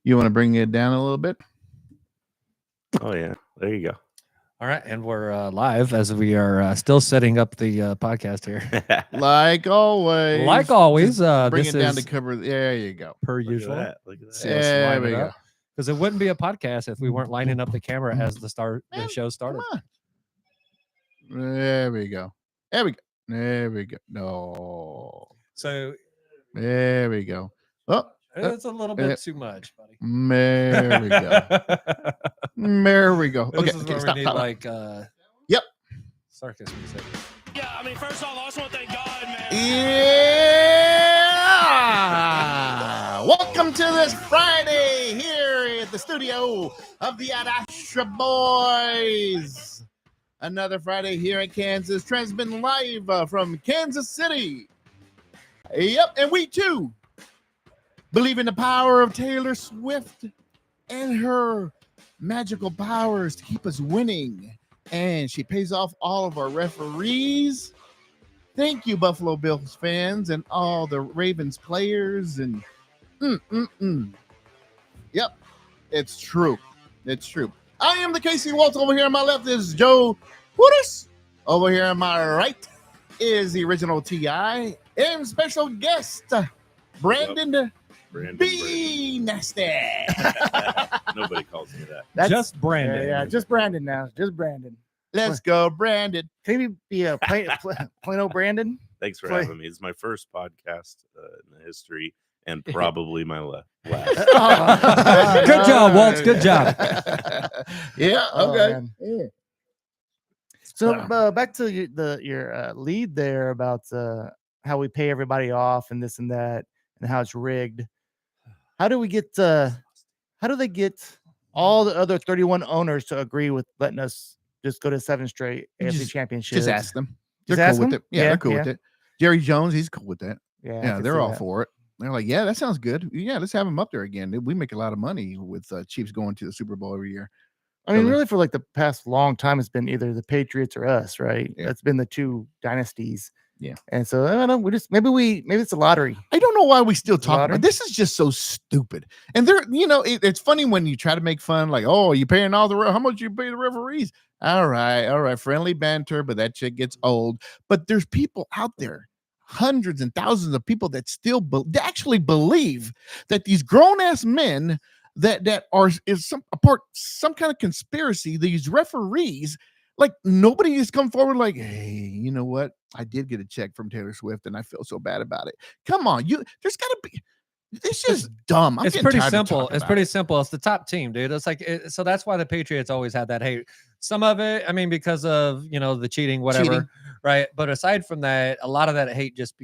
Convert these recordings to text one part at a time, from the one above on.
You want to bring it down a little bit? Oh yeah, there you go. All right, and we're live as we are still setting up the podcast here. Like always. Like always, Bring this it down is to cover. There you go. per Look at usual. that. Look at that. So let's There line we it go. up. Because it wouldn't be a podcast if we weren't lining up the camera as the Man, show started. Come on. There we go. There we go. There we go. No. So There we go. Oh, it's a little bit too much, buddy. there we go. There we go. This Okay, is okay, where stop. we need Stop. like Yep. circus music. Yeah, I mean, first off, I just want to thank God, man. Yeah. Welcome to this Friday here at the studio of the Adastra Boys. Another Friday here in Kansas, transmitting live from Kansas City. Yep, and we too believe in the power of Taylor Swift and her magical powers to keep us winning. And she pays off all of our referees. Thank you, Buffalo Bills fans and all the Ravens players. And Yep, it's true. It's true. I am the Casey Waltz. Over here on my left is Joe Hooters. Over here on my right is the original T.I. and special guest, Brandon B. Nasty. Nobody calls me that. That's Just Brandon. Yeah, just Brandon now. Just Brandon. Let's go, Brandon. Can you be a plain old Brandon? Thanks for Play- having me. It's my first podcast in the history and probably my last. Good job, Waltz. Good job. Yeah, Oh, okay. man. Yeah. So back to your lead there about how we pay everybody off and this and that and how it's rigged. How do we get? How do they get all the other 31 owners to agree with letting us just go to 7 straight AFC Championships? Just ask them. They're Just ask cool with them? it. Yeah, Yeah, they're cool yeah. with it. Jerry Jones, he's cool with that. Yeah, I Yeah, can they're see all that. for it. They're like, yeah, that sounds good. Yeah, let's have them up there again. We make a lot of money with Chiefs going to the Super Bowl every year. I mean, Really? really, for like the past long time, it's been either the Patriots or us, right? Yeah. That's been the two dynasties. Yeah. And so I don't know. Maybe it's a lottery. I don't know why we still talk Lottery? about this. Is just so stupid. And they're, it's funny when you try to make fun, like, oh, you paying all how much you pay the referees? All right, friendly banter, but that shit gets old. But there's people out there, hundreds and thousands of people that still actually believe that these grown ass men that are some kind of conspiracy. These referees, like, nobody has come forward like, hey, you know what? I did get a check from Taylor Swift and I feel so bad about it. Come on, there's got to be. It's just dumb. It's pretty simple. It's pretty simple. It's the top team, dude. It's like so that's why the Patriots always had that hate. Some of it, I mean, because of the cheating, whatever, right? But aside from that, a lot of that hate just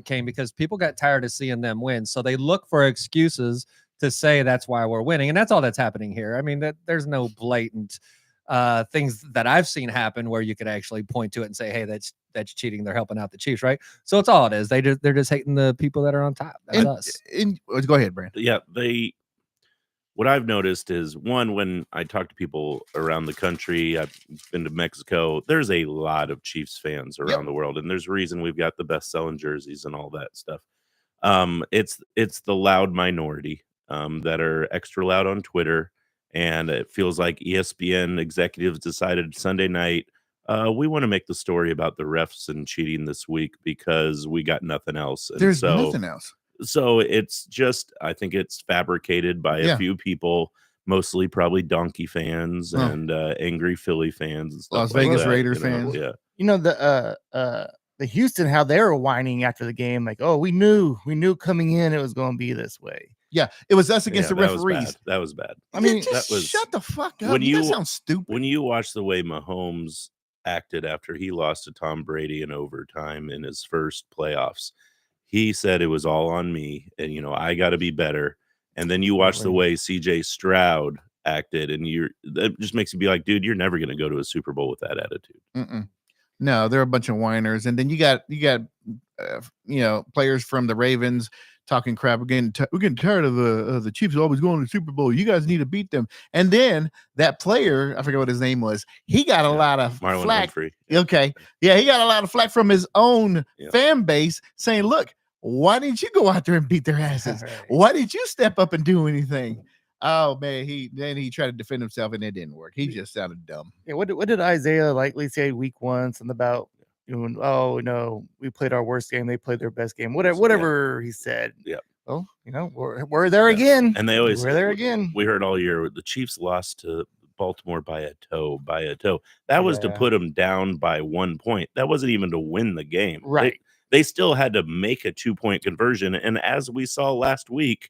came because people got tired of seeing them win, so they look for excuses to say that's why we're winning, and that's all that's happening here. I mean, there's no blatant things that I've seen happen where you could actually point to it and say, hey, that's cheating. They're helping out the Chiefs, right? So it's all it is. They're just hating the people that are on top. That's us. Go ahead, Brandon. Yeah, what I've noticed is, one, when I talk to people around the country, I've been to Mexico, there's a lot of Chiefs fans around the world, and there's a reason we've got the best selling jerseys and all that stuff. It's the loud minority that are extra loud on Twitter, and it feels like ESPN executives decided Sunday night, we want to make the story about the refs and cheating this week because we got nothing else. And There's nothing else. So it's just, I think it's fabricated by a few people, mostly probably Donkey fans and angry Philly fans and stuff. Las like Vegas that, Raiders fans. Yeah. The Houston, how they were whining after the game, like, oh, we knew coming in it was going to be this way. Yeah, it was us against the referees. That was bad. I mean, shut the fuck up. That sounds stupid. When you watch the way Mahomes acted after he lost to Tom Brady in overtime in his first playoffs, he said it was all on me, and I got to be better. And then you watch the way CJ Stroud acted, and that just makes you be like, dude, you're never going to go to a Super Bowl with that attitude. No, they're a bunch of whiners, and then you got players from the Ravens talking crap. We're getting tired of the Chiefs always going to the Super Bowl. You guys need to beat them. And then that player, I forget what his name was, he got a lot of Marlon flack. Humphrey. Okay, yeah, he got a lot of flack from his own fan base saying, "Look, why didn't you go out there and beat their asses? Right. Why did you step up and do anything?" Oh man, he tried to defend himself and it didn't work. He just sounded dumb. Yeah, what did Isaiah likely say week 1? Something about, oh no, we played our worst game, they played their best game. Whatever he said. Yeah. Well, we're there again. And we're there again. We heard all year the Chiefs lost to Baltimore by a toe. That was to put them down by 1 point. That wasn't even to win the game. Right. They still had to make a 2-point conversion. And as we saw last week,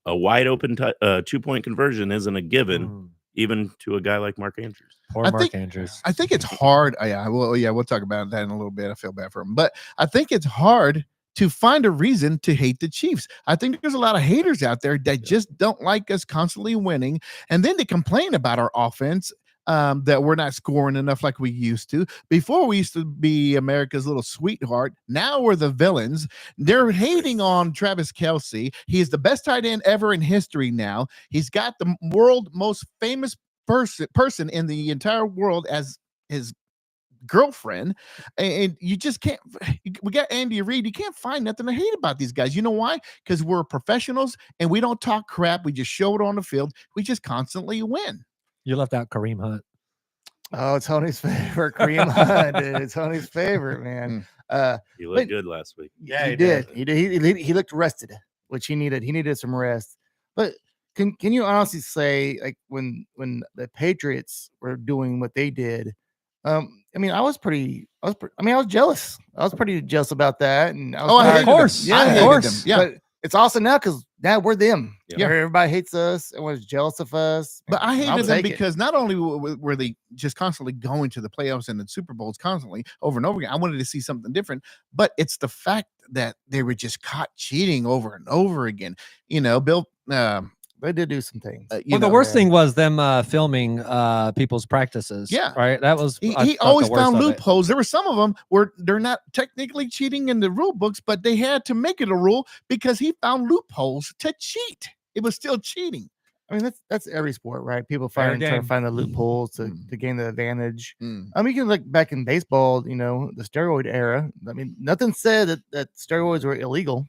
a wide open 2-point conversion isn't a given, even to a guy like Mark Andrews. Poor Mark Andrews. I think it's hard. We'll talk about that in a little bit. I feel bad for him, but I think it's hard to find a reason to hate the Chiefs. I think there's a lot of haters out there that just don't like us constantly winning, and then they complain about our offense. That we're not scoring enough like we used to. Before, we used to be America's little sweetheart. Now we're the villains. They're hating on Travis Kelce. He is the best tight end ever in history now. He's got the world most famous person in the entire world as his girlfriend, and you just can't. We got Andy Reid. You can't find nothing to hate about these guys. You know why? Because we're professionals and we don't talk crap. We just show it on the field. We just constantly win. You left out Kareem Hunt. Oh, Tony's favorite, Kareem Hunt. Dude. Tony's favorite, man. He looked good last week. Yeah, he did. He looked rested, which he needed. He needed some rest. But can you honestly say, like, when the Patriots were doing what they did, I was jealous. I was pretty jealous about that. And of course. Yeah, of course. Yeah. But it's awesome now because now we're them. Yeah. Everybody hates us. Everyone's jealous of us. But I hated them because not only were they just constantly going to the playoffs and the Super Bowls constantly over and over again, I wanted to see something different. But it's the fact that they were just caught cheating over and over again. Bill. They did do some things. The worst thing was them filming people's practices. Yeah. Right. That was he always found loopholes. There were some of them where they're not technically cheating in the rule books, but they had to make it a rule because he found loopholes to cheat. It was still cheating. I mean, that's every sport, right? People trying to find the loopholes to gain the advantage. You can look back in baseball, the steroid era. I mean, nothing said that steroids were illegal.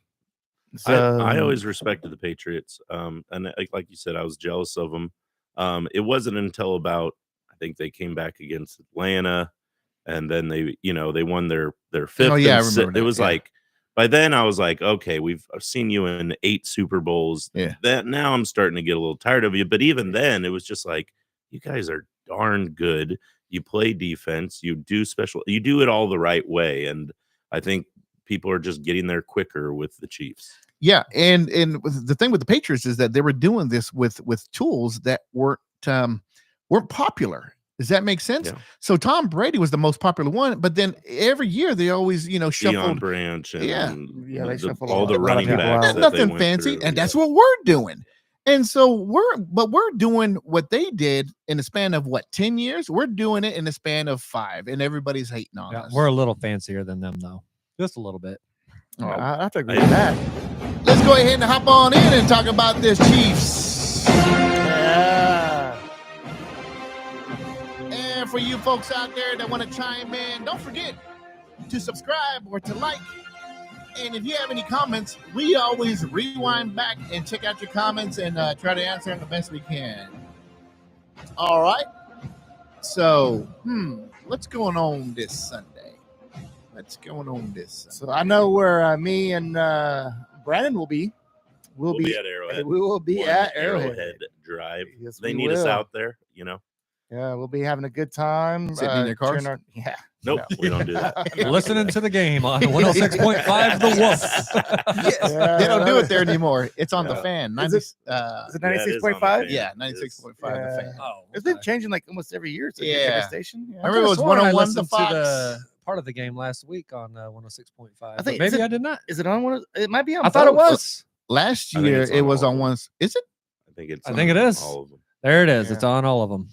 So, I always respected the Patriots. And like you said, I was jealous of them. It wasn't until about, I think they came back against Atlanta, and then they won their fifth. Oh yeah, I remember. It was like, by then I was like, okay, I've seen you in 8 Super Bowls. Yeah. That now I'm starting to get a little tired of you. But even then, it was just like, you guys are darn good. You play defense. You do it all the right way. And I think people are just getting there quicker with the Chiefs. Yeah, and the thing with the Patriots is that they were doing this with tools that weren't popular. Does that make sense? Yeah. So Tom Brady was the most popular one, but then every year they always shuffled Deion Branch and they shuffled all the running backs. That's nothing fancy, and that's what we're doing. And so we're doing what they did in the span of 10 years. We're doing it in the span of 5, and everybody's hating on us. We're a little fancier than them, though, just a little bit. I have to agree with that. Let's go ahead and hop on in and talk about this Chiefs. Yeah. And for you folks out there that want to chime in, don't forget to subscribe or to like. And if you have any comments, we always rewind back and check out your comments and try to answer them the best we can. All right. So, what's going on this Sunday? So I know where me and Brandon will be. We'll be at Arrowhead. We will be at Arrowhead Drive. Yes, they we need us will. out there, Yeah, we'll be having a good time. Sitting in their cars? Yeah. Nope, we don't do that. Listening to the game on 106.5 The Wolf. Yes, Yeah. they don't do it there anymore. It's on the Yeah. fan. Is it 96.5? Yeah, 96.5 the fan. Oh, It's been changing like almost every year. It's a Yeah. different station. Yeah. I remember it was 101 the Fox. Part of the game last week on 106.5. I But think- maybe is it- I did not. Is it on one? It might be on. I thought it both. was. Last I think year it's it on was all on of one. Is it? I think it is. All of them. There it is. Yeah. It's on all of them.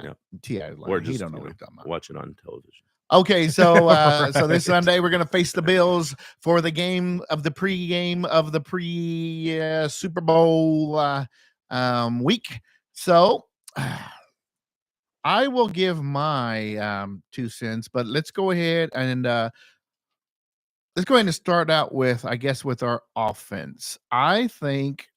Yeah. T.I. Or He just don't know what he's talking about. watch it on television. Okay, so so this Right. Sunday we're gonna face the Bills for the game of the pre Super Bowl week. So I will give my 2 cents, but let's go ahead and start out with, I guess, with our offense. I think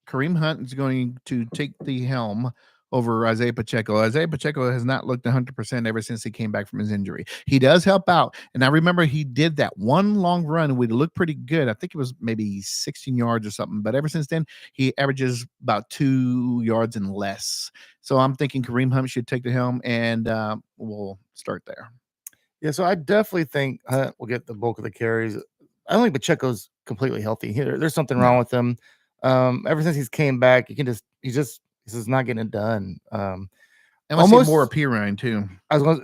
Kareem Hunt is going to take the helm over Isaiah Pacheco. Isaiah Pacheco has not looked 100% ever since he came back from his injury. He does help out. And I remember he did that one long run and we looked pretty good. I think it was maybe 16 yards or something. But ever since then, he averages about 2 yards and less. So I'm thinking Kareem Hunt should take the helm, and we'll start there. Yeah, so I definitely think Hunt will get the bulk of the carries. I don't think Pacheco's completely healthy. There's something wrong with him. Ever since he's came back, he's just not getting it done. And almost more Pirine too. I was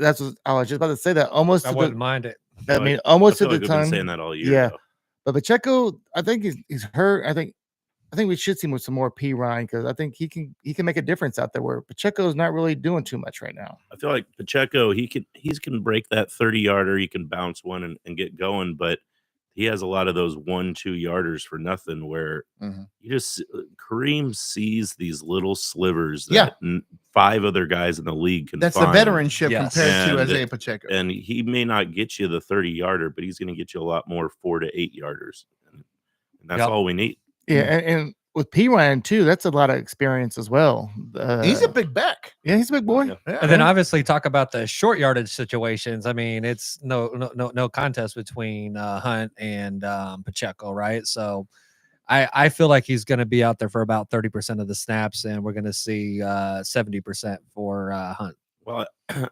just about to say that. Almost, I wouldn't mind it. I mean, almost I to feel the like I've been time. saying that all year. Yeah, though. but Pacheco, I think he's hurt. I think we should see some more Pirine, because I think he can make a difference out there where Pacheco's not really doing too much right now. I feel like Pacheco, he can break that 30-yarder. He can bounce one and get going, but he has a lot of those 1-2 yarders for nothing where you just Kareem sees these little slivers that 5 other guys in the league can That's find. the veteranship compared to Isaiah Pacheco. And he may not get you the 30-yarder, but he's going to get you a lot more 4 to 8 yarders. And that's all we need. Yeah, and with Pirine too, that's a lot of experience as well. He's a big back. Yeah, he's a big boy. Yeah. And then obviously talk about the short yardage situations. I mean, it's no contest between Hunt and Pacheco, right? So I feel like he's going to be out there for about 30% of the snaps, and we're going to see 70% for Hunt. Well,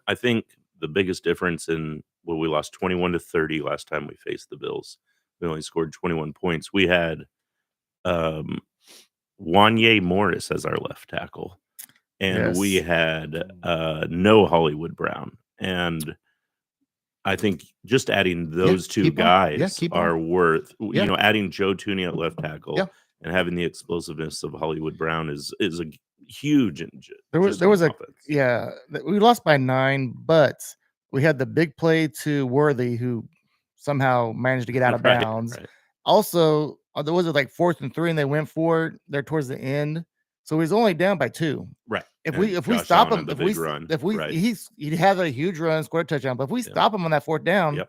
I think the biggest difference we lost 21-30 last time we faced the Bills. We only scored 21 points. We had Wanye Morris as our left tackle, and we had no Hollywood Brown. And I think just adding those two guys are worth, adding Joe Tooney at left tackle and having the explosiveness of Hollywood Brown is a huge. There was we lost by 9, but we had the big play to Worthy, who somehow managed to get out of bounds. Right. Also, there was like 4th and 3, and they went for it there towards the end. So he's only down by 2. Right. If we stop him, he had a huge run, scored a touchdown. But if we stop him on that 4th down,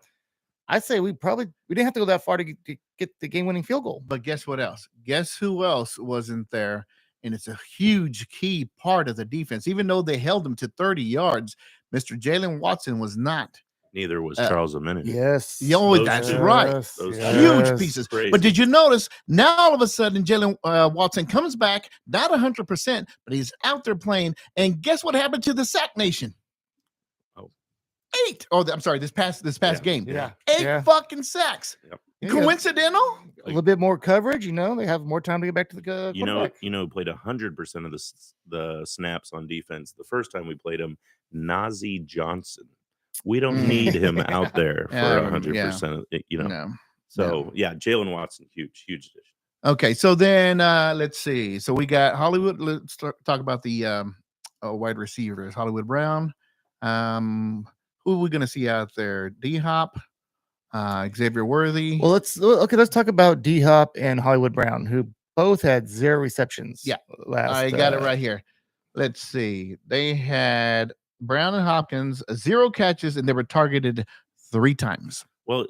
I'd say we didn't have to go that far to get the game-winning field goal. But guess what else? Guess who else wasn't there? And it's a huge key part of the defense. Even though they held him to 30 yards, Mr. Jalen Watson was not. Neither was Charles Amini. Yes. That's right. Those huge pieces. Crazy. But did you notice now all of a sudden Jalen Watson comes back, not 100%, but he's out there playing. And guess what happened to the Sack Nation? 8. Oh, I'm sorry. This past game. Yeah. 8 fucking sacks. Yep. Coincidental? A little bit more coverage, they have more time to get back to the quarterback. Played 100% of the snaps on defense. The first time we played him, Najee Johnson. We don't need him out there for 100%. No. So Jalen Watson, huge addition. Okay, so then let's see. So we got Hollywood. Let's talk about the wide receivers. Hollywood Brown. Who are we going to see out there? D-Hop, Xavier Worthy. Well, let's talk about D-Hop and Hollywood Brown, who both had 0 receptions. Yeah, I got it right here. Let's see. They had Brown and Hopkins 0 catches, and they were targeted 3 times. Well,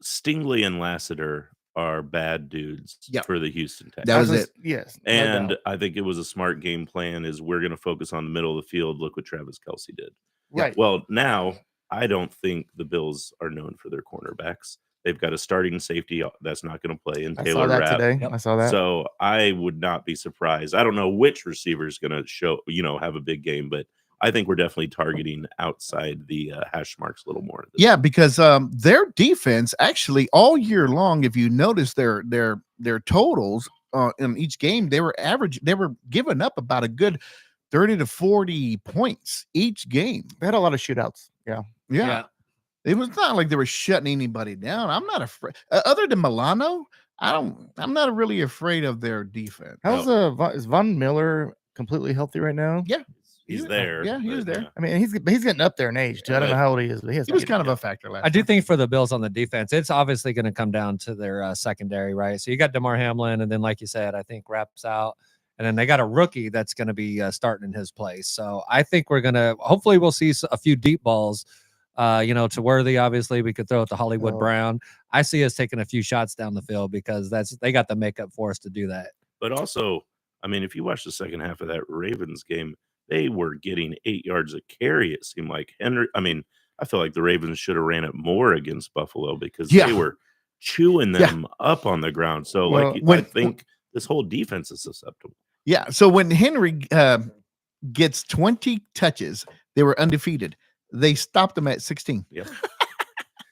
Stingley and Lassiter are bad dudes for the Houston Texans. That was it. Yes. And I think it was a smart game plan is we're going to focus on the middle of the field. Look what Travis Kelce did. Right. Well, now I don't think the Bills are known for their cornerbacks. They've got a starting safety that's not going to play in Taylor Rapp. Today. Yep. I saw that. So I would not be surprised. I don't know which receiver is going to have a big game, but I think we're definitely targeting outside the hash marks a little more. Because their defense actually all year long, if you notice their totals in each game, they were giving up about a good 30 to 40 points each game. They had a lot of shootouts. Yeah. It was not like they were shutting anybody down. I'm not afraid. Other than Milano, I'm not really afraid of their defense. Is Von Miller completely healthy right now? Yeah. He's there. Yeah, he was there. I mean, he's getting up there in age too. I don't know how old he is, but he was kind of a factor last I do time. think for the Bills on the defense, it's obviously going to come down to their secondary, right? So you got DeMar Hamlin, and then like you said, I think Rapp's out, and then they got a rookie that's going to be starting in his place. So I think hopefully we'll see a few deep balls, to Worthy. Obviously, we could throw it to Hollywood Brown. I see us taking a few shots down the field because they got the makeup for us to do that. But also, I mean, if you watch the second half of that Ravens game, they were getting 8 yards a carry, it seemed like. I feel like the Ravens should have ran it more against Buffalo because they were chewing them up on the ground. So, I think this whole defense is susceptible. Yeah. So when Henry gets 20 touches, they were undefeated. They stopped them at 16. Yeah.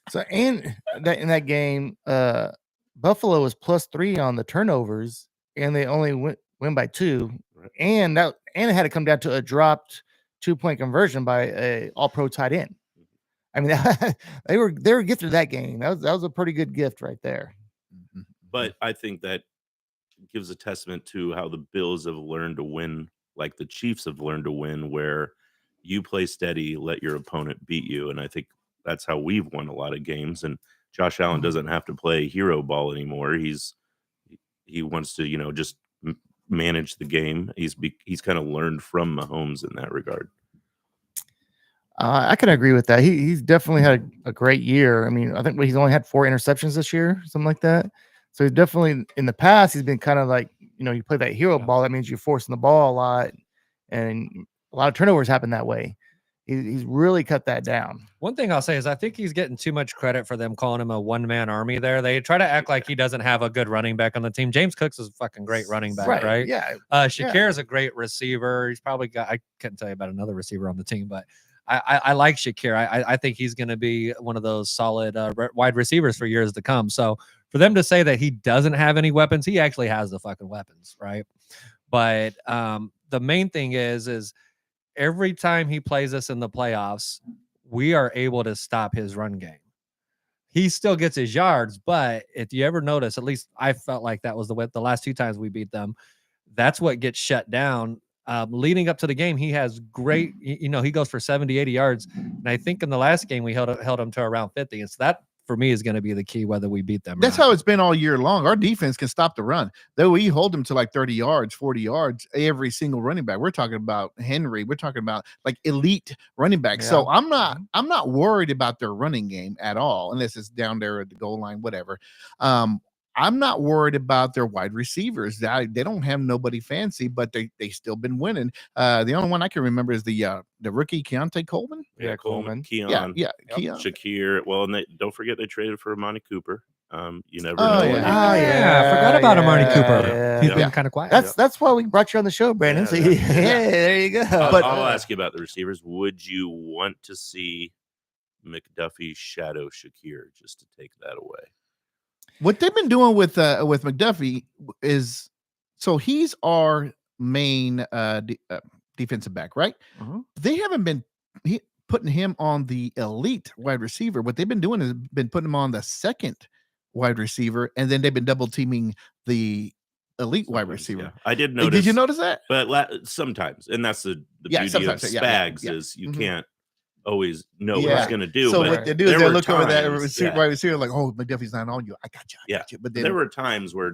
So, and in that game, Buffalo was +3 on the turnovers, and they only win by 2. Right. And it had to come down to a dropped 2-point conversion by a All-Pro tight end. I mean, they were gifted that game. That was a pretty good gift right there. But I think that gives a testament to how the Bills have learned to win, like the Chiefs have learned to win, where you play steady, let your opponent beat you. And I think that's how we've won a lot of games. And Josh Allen doesn't have to play hero ball anymore. He wants to, just manage the game. He's kind of learned from Mahomes in that regard. I can agree with that. He's definitely had a great year. I mean, I think he's only had 4 interceptions this year, something like that. So he's definitely, in the past, he's been kind of like, you play that hero ball. That means you're forcing the ball a lot, and a lot of turnovers happen that way. He's really cut that down. One thing I'll say is I think he's getting too much credit for them calling him a one-man army there. They try to act like he doesn't have a good running back on the team. James Cooks is a fucking great running back, right? Yeah. Shakir is a great receiver. He's probably got, I couldn't tell you about another receiver on the team, but I like Shakir. I think he's going to be one of those solid wide receivers for years to come. So for them to say that he doesn't have any weapons, he actually has the fucking weapons, right? But the main thing is every time he plays us in the playoffs, we are able to stop his run game. He still gets his yards, but if you ever notice, at least I felt like that was the last 2 times we beat them, that's what gets shut down. Leading up to the game, he has great, he goes for 70, 80 yards. And I think in the last game, we held him to around 50. And so that, for me, is going to be the key, whether we beat them. That's how it's been all year long. Our defense can stop the run. Though we hold them to like 30 yards, 40 yards, every single running back. We're talking about Henry. We're talking about like elite running backs. Yeah. So I'm not worried about their running game at all, unless it's down there at the goal line, whatever. I'm not worried about their wide receivers. They don't have nobody fancy, but they still been winning. The only one I can remember is the rookie Keontae Coleman. Yeah, Coleman. Keon. Keon. Shakir. Well, and don't forget they traded for Amani Cooper. You never know. I forgot about Amani Cooper. He's been kind of quiet. That's why we brought you on the show, Brandon. So there you go. I'll ask you about the receivers. Would you want to see McDuffie shadow Shakir just to take that away? What they've been doing with McDuffie is, so he's our main defensive back, right? Uh-huh. They haven't been putting him on the elite wide receiver. What they've been doing is been putting him on the second wide receiver, and then they've been double teaming the elite wide receiver. Yeah. I did notice. Did you notice that? But sometimes, and that's the beauty of Spags is you can't always know what he's going to do. So but what they do is they look over that wide receiver like, oh, McDuffie's not on you. I got you. But then, there were times where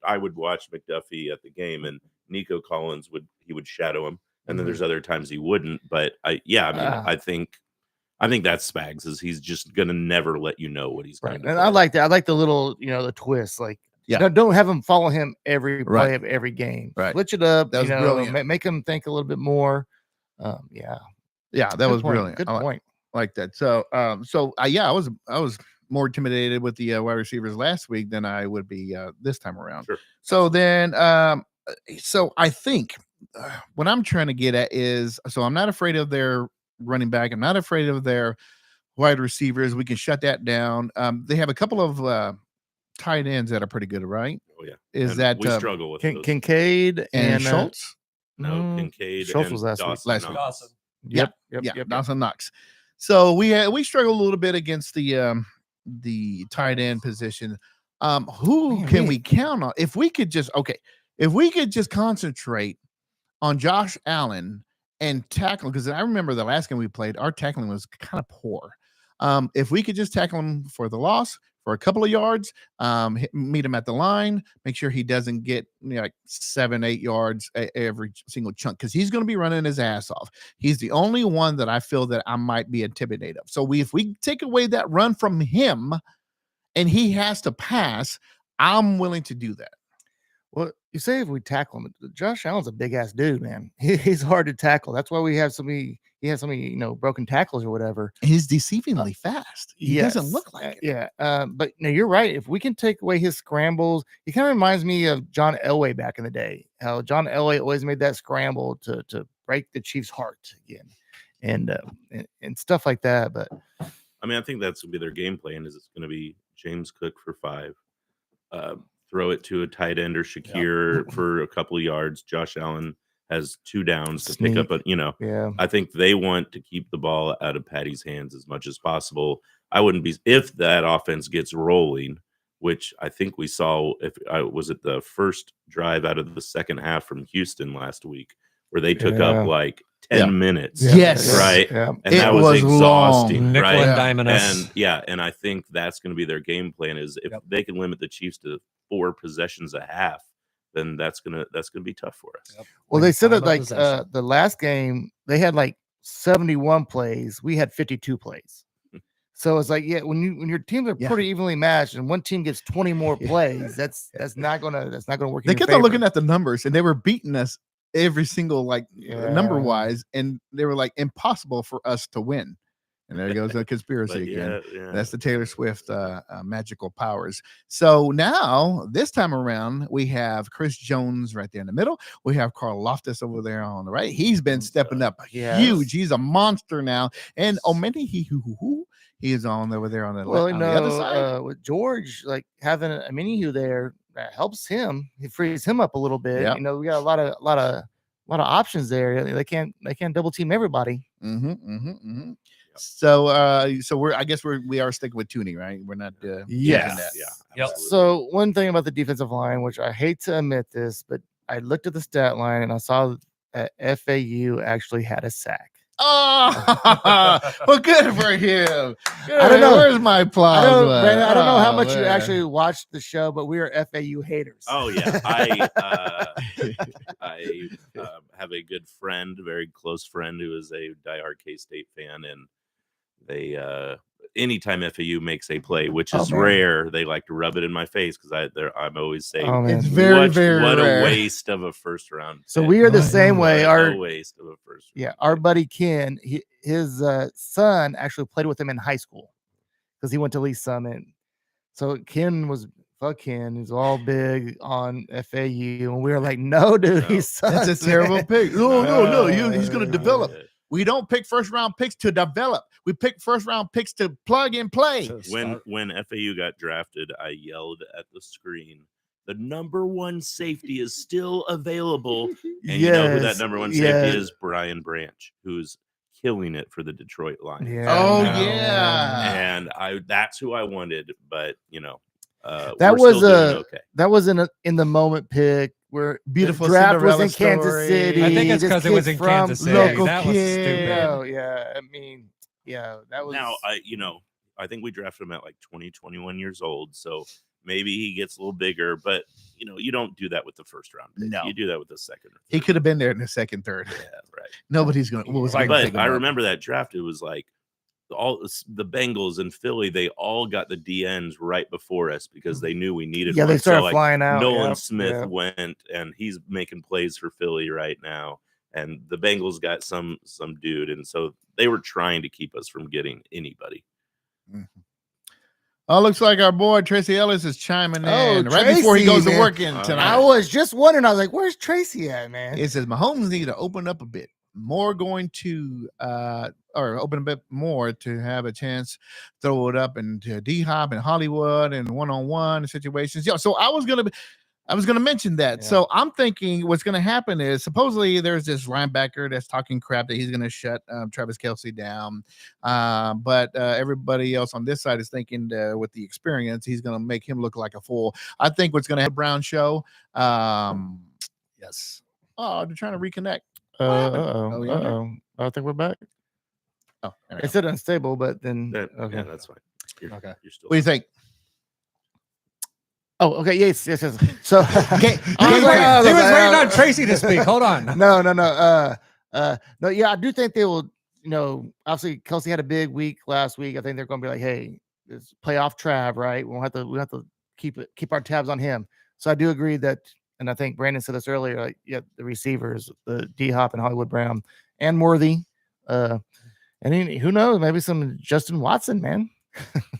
I would watch McDuffie at the game, and Nico Collins would shadow him, and then there's other times he wouldn't. But I think that's Spags, is he's just going to never let you know what he's going to do. And I like that. I like the little, the twist. Like, don't have him follow him every play of every game. Right. Switch it up. That was brilliant. Make him think a little bit more. Yeah, that was brilliant. Good point. Like that. So, I was more intimidated with the wide receivers last week than I would be this time around. Sure. So then, so I think what I'm trying to get at is, so I'm not afraid of their running back. I'm not afraid of their wide receivers. We can shut that down. They have a couple of tight ends that are pretty good, right? Oh yeah. Is that we struggle with Kincaid and Schultz? No, Kincaid. Schultz was last week. Dawson. Yep. Dawson Knox. So we struggle a little bit against the tight end position. Who can we count on? If we could just concentrate on Josh Allen and tackle, because I remember the last game we played, our tackling was kind of poor. If we could just tackle him for the loss, for a couple of yards, meet him at the line, make sure he doesn't get like 7-8 yards every single chunk, because he's going to be running his ass off. He's the only one that I feel that I might be intimidated of. So if we take away that run from him and he has to pass, I'm willing to do that. Well, you say if we tackle him, Josh Allen's a big ass dude, man. He's hard to tackle. That's why we have so many. He has so many, broken tackles or whatever. He's deceivingly fast. He doesn't look like it. Yeah. But no, you're right. If we can take away his scrambles, he kind of reminds me of John Elway back in the day. How John Elway always made that scramble to break the Chiefs' heart again, and stuff like that. But I mean, I think that's gonna be their game plan. Is it's gonna be James Cook for 5. Throw it to a tight end or Shakir for a couple of yards. Josh Allen has 2 downs to pick up. I think they want to keep the ball out of Patty's hands as much as possible. I wouldn't be if that offense gets rolling, which I think we saw. If I was it the first drive out of the second half from Houston last week, where they took up like 10 minutes. Yes. Right. Yeah. And that was exhausting. long. Nickel Right. and diming us. And I think that's going to be their game plan is if they can limit the Chiefs to 4 possessions a half, then that's gonna be tough for us. Yep. well, they said that Time of like possession. the last game they had like 71 plays. We had 52 plays. So it's like, when your teams are pretty evenly matched and one team gets 20 more plays, that's not gonna work. They kept on looking at the numbers, and they were beating us every single number wise, and they were like impossible for us to win. And there goes the conspiracy again. That's the Taylor Swift magical powers. So now this time around, we have Chris Jones right there in the middle. We have Carl Loftus over there on the right. He's been stepping up huge. He's a monster now. And Omeni he is on over there on the on the other side. With George, like having a Minihu there helps him. It frees him up a little bit. Yep. We got a lot of options there. They can't double team everybody. So we are sticking with Tooney, right? We're not Yes. that. Yep. So one thing about the defensive line, which I hate to admit this, but I looked at the stat line and I saw that FAU actually had a sack. Oh, well, good for him. I don't know. Where's my applause? Brandon, I don't know how much you man. actually watched the show, but we are FAU haters. Oh yeah, I have a good friend, a very close friend, who is a diehard K-State fan, and they anytime FAU makes a play, which is rare, they like to rub it in my face because I'm always saying it's very what rare. a waste of a first round. So we are the same way. A waste of a first round. Our buddy Ken, his son actually played with him in high school because he went to Lee Summit. So Ken was he's all big on FAU, and we were like, no, dude, that's a terrible pick. No, he's going to develop. We don't pick first round picks to develop. We pick first round picks to plug and play. When FAU got drafted, I yelled at the screen, the number 1 safety is still available. And you know who that number 1 safety is? Brian Branch, who's killing it for the Detroit Lions. And that's who I wanted, but that was in the moment pick where beautiful the draft Cinderella was in Kansas story. City. I think it's because it was in Kansas City. Local That was stupid. Oh yeah, I mean, that was. Now I think we drafted him at like 20, 21 years old, so maybe he gets a little bigger, but you don't do that with the first round pick. No. You do that with the second. He could have been there in the second, third. Yeah, right. Nobody's going to. But I remember that draft. It was like all the Bengals and Philly, they all got the DNs right before us because they knew we needed one. They started flying out. Nolan Smith went, and he's making plays for Philly right now. And the Bengals got some dude, and so they were trying to keep us from getting anybody. Mm-hmm. Oh, looks like our boy Tracy Ellis is chiming in right Tracy, before he goes man. to work in tonight. I was just wondering. I was like, "Where's Tracy at, man?" It says Mahomes need to open up a bit more, going to or open a bit more to have a chance throw it up into D-Hop and Hollywood and one-on-one situations. Yeah, so I was gonna mention that. Yeah. So I'm thinking what's gonna happen is supposedly there's this linebacker that's talking crap that he's gonna shut Travis Kelce down, but everybody else on this side is thinking with the experience he's gonna make him look like a fool. I think what's gonna happen Brown show. Yes. Oh, they're trying to reconnect. I think we're back. Oh, it said unstable, but then okay, yeah, that's fine. You're What still. do you think? Oh, okay. Yes. So, okay. He was waiting on Tracy to speak. Hold on. No. No. Yeah, I do think they will. Obviously, Kelce had a big week last week. I think they're going to be like, "Hey, it's playoff Trav, right? We have to keep our tabs on him." So I do agree that and I think Brandon said this earlier, like, yeah, the receivers, the D-Hop and Hollywood Brown and Worthy. And who knows, maybe some Justin Watson, man.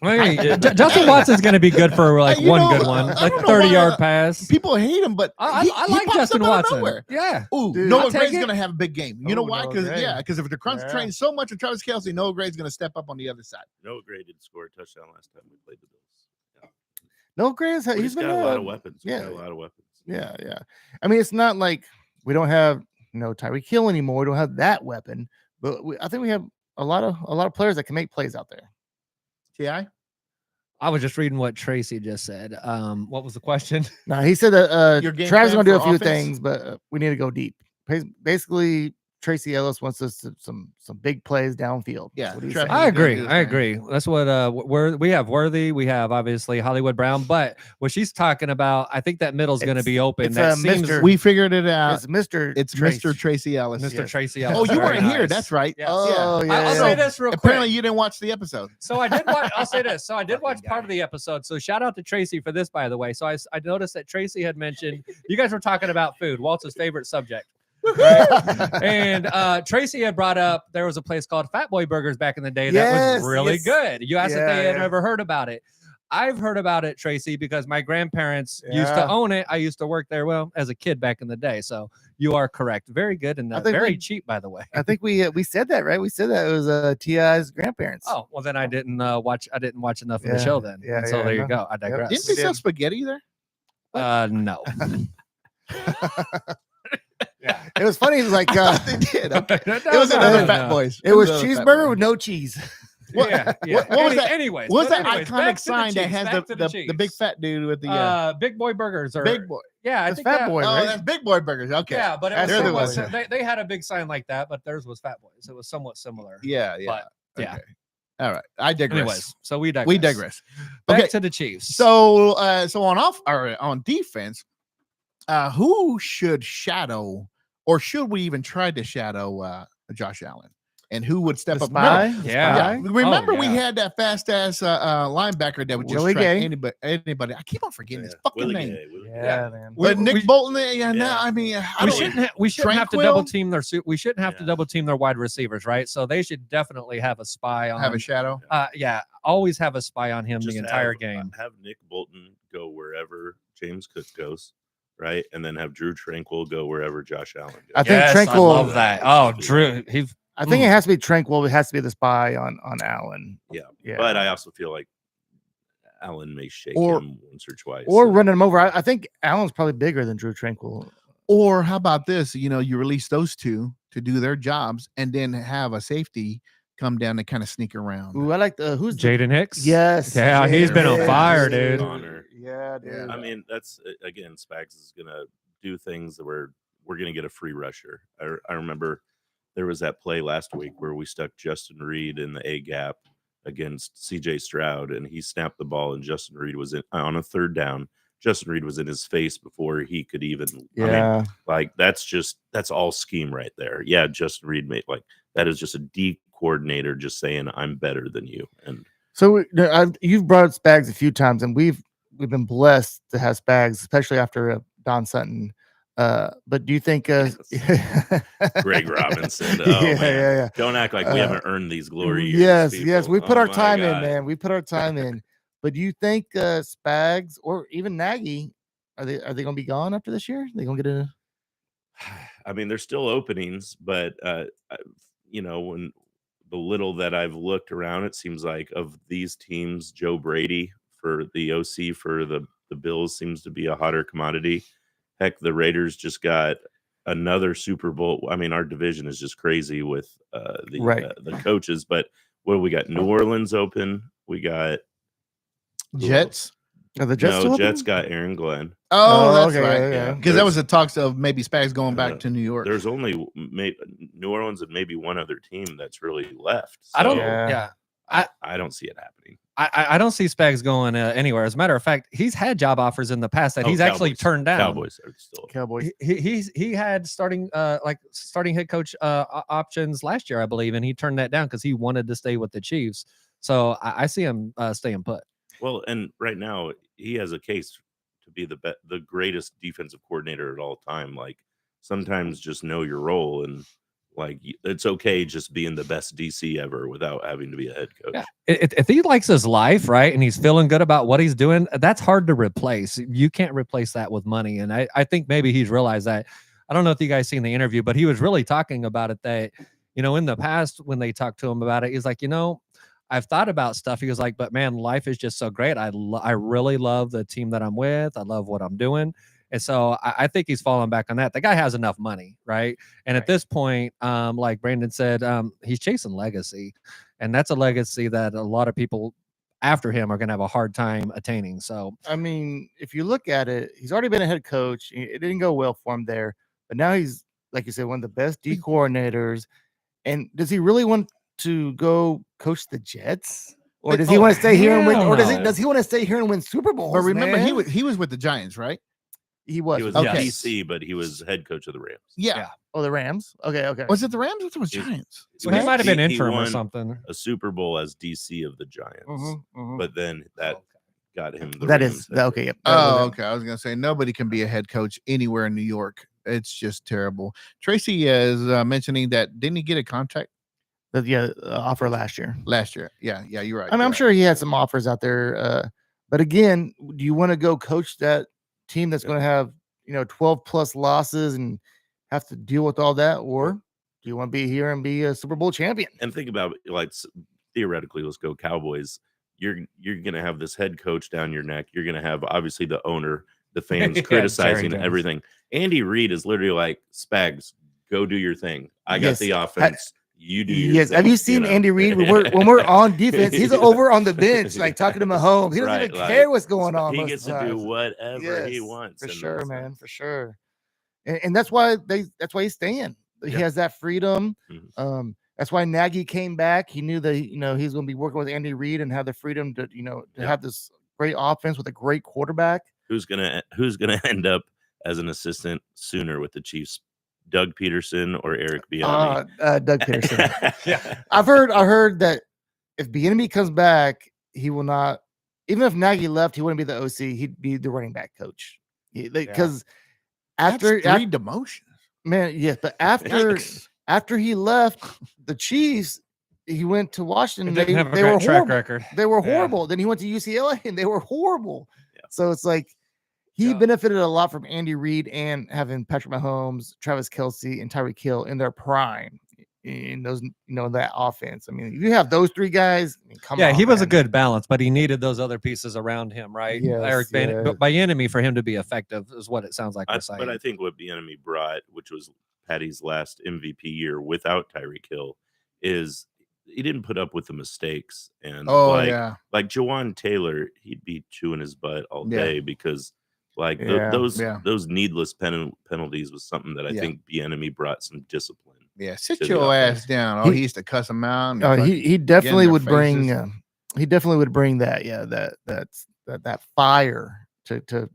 Justin Watson's going to be good for like You one know, good one, I like don't know 30-yard why, pass. People hate him, but I he like pops Justin up out of Watson. nowhere. Yeah. Ooh, Dude, Noah I'll take Gray's it. going to have a big game. You know Oh, why? Noah Because Gray. if they're concentrating so much on Travis Kelce, Noah Gray's going to step up on the other side. Noah Gray did score a touchdown last time we played the Bills. No, Gray's He's been got a lot of weapons. yeah. Got a lot of weapons. Yeah. I mean, it's not like we don't have Tyreek Hill anymore. We don't have that weapon, but I think we have a lot of players that can make plays out there. Ti. I was just reading what Tracy just said. What was the question? No, he said that Your game Travis is plan going to do a for few offense? things, but we need to go deep. Basically, Tracy Ellis wants us to some big plays downfield. Yeah, That's what he's Travis- saying. I He's gonna agree. do his I thing. agree. That's what we have Worthy. We have obviously Hollywood Brown, but what she's talking about, I think that middle's going to be open. it's, That seems Mr. We figured it out. It's Mr. It's Trace. Mr. Tracy Ellis. Mr. Yes. Tracy. Oh, Ellis. you Very weren't here. nice. That's right. Yes. Oh, yeah. I'll say this real Apparently, quick. you didn't watch the episode. So I did watch. I'll say this. So I did watch Fucking part guy. of the episode. So shout out to Tracy for this, by the way. So I noticed that Tracy had mentioned you guys were talking about food, Walt's favorite subject. Right? And Tracy had brought up there was a place called Fat Boy Burgers back in the day that Yes, was really yes. good. You asked if they had Yeah. ever heard about it. I've heard about it, Tracy, because my grandparents used to Yeah. own it. I used to work there, well, as a kid back in the day. So you are correct. Very good and I think very we- cheap, by the way. I think we said that, right? We said that it was T.I.'s grandparents. Oh well, then I didn't watch. I didn't watch enough of Yeah, the show then. yeah, And so yeah, there you no. go. I digress. Didn't We they sell did. spaghetti there? No. It was funny. It was like They did. Okay. It It was another Fat Boys. it was another Fat cheeseburger Boy. with no cheese. What- What what was that- Anyways, What's but that anyways, iconic back to the sign that Chiefs, has back to the big Chiefs. fat dude with the Big Boy Burgers or big boy? yeah, I That's think Fat that, Boy, Oh, right? that's Big Boy Burgers. Okay. Yeah, but it That's was They're the somewhat, ones. they had a big sign like that, but theirs was Fat Boys. It was somewhat similar. Yeah. But, yeah. Okay. All right. I digress. Anyways, so we digress. We digress. Back Okay. to the Chiefs. So on defense, who should shadow or should we even try to shadow Josh Allen? And who would step The up? spy? Remember- The Yeah. spy? Remember we yeah. had that fast ass linebacker that would just Willie track Gay. anybody. I keep on forgetting his fucking Willie name. Gay, Willie Gay. Yeah, man. But We- Nick we- Bolton, yeah, Yeah. now I mean, I we don't- shouldn't have to Tranquil? double team their we shouldn't have to Yeah. double team their wide receivers, right? So they should definitely have a spy on have a shadow. yeah, always have a spy on him Just the entire have, game. Have Nick Bolton go wherever James Cook goes, right? And then have Drew Tranquil go wherever Josh Allen goes. I think Tranquil. I love that. Oh, Drew, I think it has to be Tranquil. It has to be the spy on Allen. Yeah. Yeah. But I also feel like Allen may shake Or- him once or twice. Or running him over. I think Allen's probably bigger than Drew Tranquil. Or how about this? You release those two to do their jobs and then have a safety come down and kind of sneak around. Ooh, I like the who's the- Jaden Hicks. Yes. Yeah, he's been on Jaden. fire, dude. Connor. Yeah, dude. I mean, that's again, Spags is gonna do things that we're gonna get a free rusher. I remember there was that play last week where we stuck Justin Reed in the A gap against CJ Stroud, and he snapped the ball, and Justin Reed was on a third down. Justin Reed was in his face before he could even. Yeah. Like that's all scheme right there. Yeah, Justin Reed made that is just a D coordinator just saying I'm better than you. And So you've brought up Spags a few times, and we've been blessed to have Spags, especially after Don Sutton. But do you think Greg Robinson, yeah. don't act like we haven't earned these glory years. Yes, people. yes, we put Oh our my time in, God. man. We put our time in. But do you think Spags or even Nagy are they going to be gone after this year? They going to get a I mean, there's still openings, but when the little that I've looked around, it seems like of these teams, Joe Brady for the OC for the Bills seems to be a hotter commodity. Heck, the Raiders just got another Super Bowl. I mean, our division is just crazy with the coaches. But what do we got? New Orleans open. We got Jets. Are the Jets? still open? Jets got Aaron Glenn. Oh, Oh, that's okay, right. yeah, Yeah, yeah. because that was the talks of maybe Spags going back Uh, to New York. There's only New Orleans and maybe one other team that's really left. I don't. So Yeah. I don't see it happening. I don't see Spags going anywhere. As a matter of fact, he's had job offers in the past that he's actually Cowboys. turned down. Cowboys are still. Cowboys. He had starting head coach options last year, I believe, and he turned that down because he wanted to stay with the Chiefs. So I see him staying put. Well, and right now he has a case to be the greatest defensive coordinator at all time. Like sometimes just know your role, and like it's okay just being the best DC ever without having to be a head coach. Yeah. If he likes his life, right, and he's feeling good about what he's doing, that's hard to replace. You can't replace that with money. And I think maybe he's realized that. I don't know if you guys seen the interview, but he was really talking about it that, in the past when they talked to him about it, he's like, I've thought about stuff. He was like, but man, life is just so great. I really love the team that I'm with. I love what I'm doing. And so I think he's falling back on that. The guy has enough money, right? And at this point, like Brandon said, he's chasing legacy. And that's a legacy that a lot of people after him are going to have a hard time attaining. So, I mean, if you look at it, he's already been a head coach. It didn't go well for him there. But now he's, like you said, one of the best D coordinators. And does he really want to go coach the Jets? Or does he want to stay here and win? Or does he want to stay here and win Super Bowls? But remember, man? he was with the Giants, right? He was okay. DC, but he was head coach of the Rams. Yeah. Oh, the Rams. Okay. Was it the Rams? I thought it was Giants. So he might have been interim or won something. A Super Bowl as DC of the Giants, but then that got him. The that Rams is head okay. coach. Yep. Oh, okay. I was gonna say nobody can be a head coach anywhere in New York. It's just terrible. Tracy is mentioning that didn't he get a contract Offer last year. Yeah, you're right. I mean, I'm sure he had some offers out there. But again, do you want to go coach that team that's going to have 12 plus losses and have to deal with all that, or do you want to be here and be a Super Bowl champion? And think about it, like theoretically, let's go Cowboys. You're going to have this head coach down your neck. You're going to have obviously the owner, the fans criticizing everything. Andy Reid is literally like, Spags, go do your thing. I got the offense. You do your thing. Have you seen Andy Reid when we're on defense? He's over on the bench, like talking to Mahomes. He doesn't even care what's going on. He gets to do whatever he wants. For sure, man. For sure. And that's why he's staying. He has that freedom. That's why Nagy came back. He knew that he's going to be working with Andy Reid and have the freedom to have this great offense with a great quarterback. Who's gonna end up as an assistant sooner with the Chiefs? Doug Peterson or Eric Bieniemy? Doug Peterson. I heard that if Bieniemy comes back, he will not. Even if Nagy left, he wouldn't be the OC. He'd be the running back coach. Because after three demotions, man, but after he left the Chiefs, he went to Washington. They were track record. They were horrible. Then he went to UCLA and they were horrible. So it's like he benefited a lot from Andy Reid and having Patrick Mahomes, Travis Kelce, and Tyreek Hill in their prime in those, that offense. I mean, if you have those three guys, come on. He was a good balance, but he needed those other pieces around him, right? Eric Bieniemy for him to be effective is what it sounds like. But I think what Bieniemy brought, which was Patty's last MVP year without Tyreek Hill, is he didn't put up with the mistakes. And like Jawan Taylor, he'd be chewing his butt all day because those needless penalties was something that I think Bieniemy brought some discipline. Yeah, sit your ass down. He used to cuss him out. He definitely would bring. He definitely would bring that. Yeah, that fire to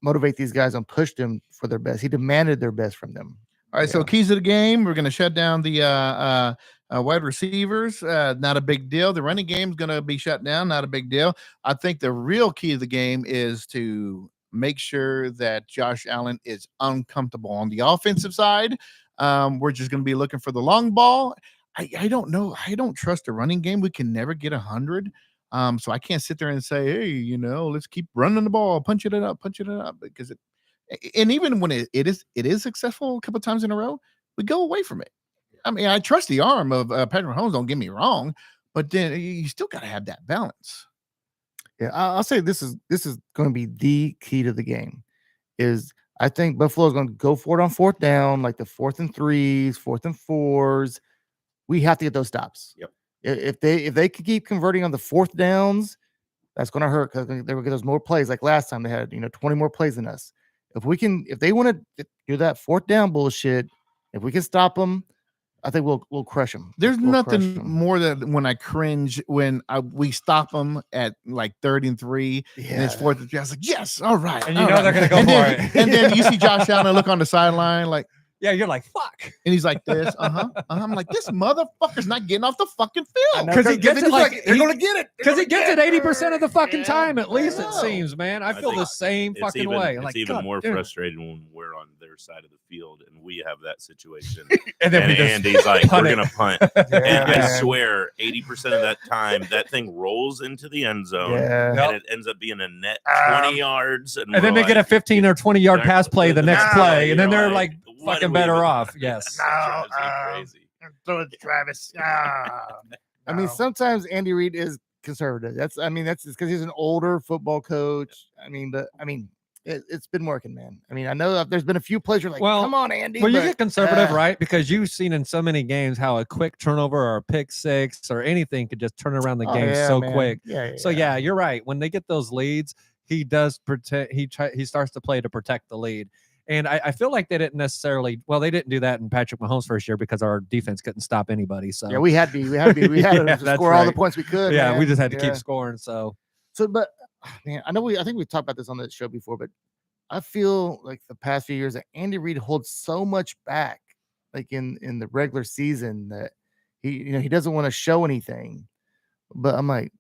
motivate these guys and push them for their best. He demanded their best from them. All right, so keys of the game. We're going to shut down the wide receivers. Not a big deal. The running game is going to be shut down. Not a big deal. I think the real key of the game is to make sure that Josh Allen is uncomfortable on the offensive side. We're just going to be looking for the long ball. I don't know. I don't trust the running game. We can never get 100. So I can't sit there and say, hey, let's keep running the ball, punching it up, because and even when it is successful a couple of times in a row, we go away from it. I mean, I trust the arm of Patrick Mahomes. Don't get me wrong, but then you still got to have that balance. Yeah, I'll say this is going to be the key to the game. Is I think Buffalo is going to go for it on fourth down, like the 4th and 3s, 4th and 4s. We have to get those stops. Yep. If they can keep converting on the 4th downs, that's going to hurt because they will get those more plays. Like last time, they had 20 more plays than us. If they want to do that 4th down bullshit, if we can stop them, I think we'll crush them. There's nothing more than when I cringe when we stop them at like 3rd and 3 and it's 4th and 3. I was like, yes, all right. And they're going to go for it. And then you see Josh Allen look on the sideline like, Yeah, you're like, fuck. And he's like this. I'm like, this motherfucker's not getting off the fucking I field. know, Because he gets it he's like they're going to get it. Because he gets it 80% of the fucking Yeah, time, at least I it know. seems, man. I feel think the same It's fucking even, way. it's Like, even God more damn. frustrating when we're on their side of the field and we have that situation. And then And we just Andy's like, punt we're it. going to punt. Yeah, And I man. swear, 80% of that time, that thing rolls into the end zone. Yeah. Yep. And it ends up being a net 20 yards. And And then we're they get a like, 15 or 20-yard pass play the next play, play, and then you're they're like what fucking do we better even- off. Yes. It drives me crazy. Throw it to Travis. I mean, sometimes Andy Reid is conservative. That's because he's an older football coach. It's been working, man. I mean, I know that there's been a few plays where like, Well- come on, Andy. Well, you but, get conservative, uh, right? Because you've seen in so many games how a quick turnover or a pick six or anything could just turn around the oh, game yeah, so man. quick. Yeah. So yeah, you're right. When they get those leads, he does protect. He starts to play to protect the lead. And I feel like they didn't necessarily. Well, they didn't do that in Patrick Mahomes' first year because our defense couldn't stop anybody. So Yeah, we had to. We had Yeah, to that's score all the right. points we could. yeah, man. we just had to Yeah. keep scoring. So But man, I think we talked about this on the show before, but I feel like the past few years that Andy Reid holds so much back, like in the regular season, that he doesn't want to show anything. But I'm like,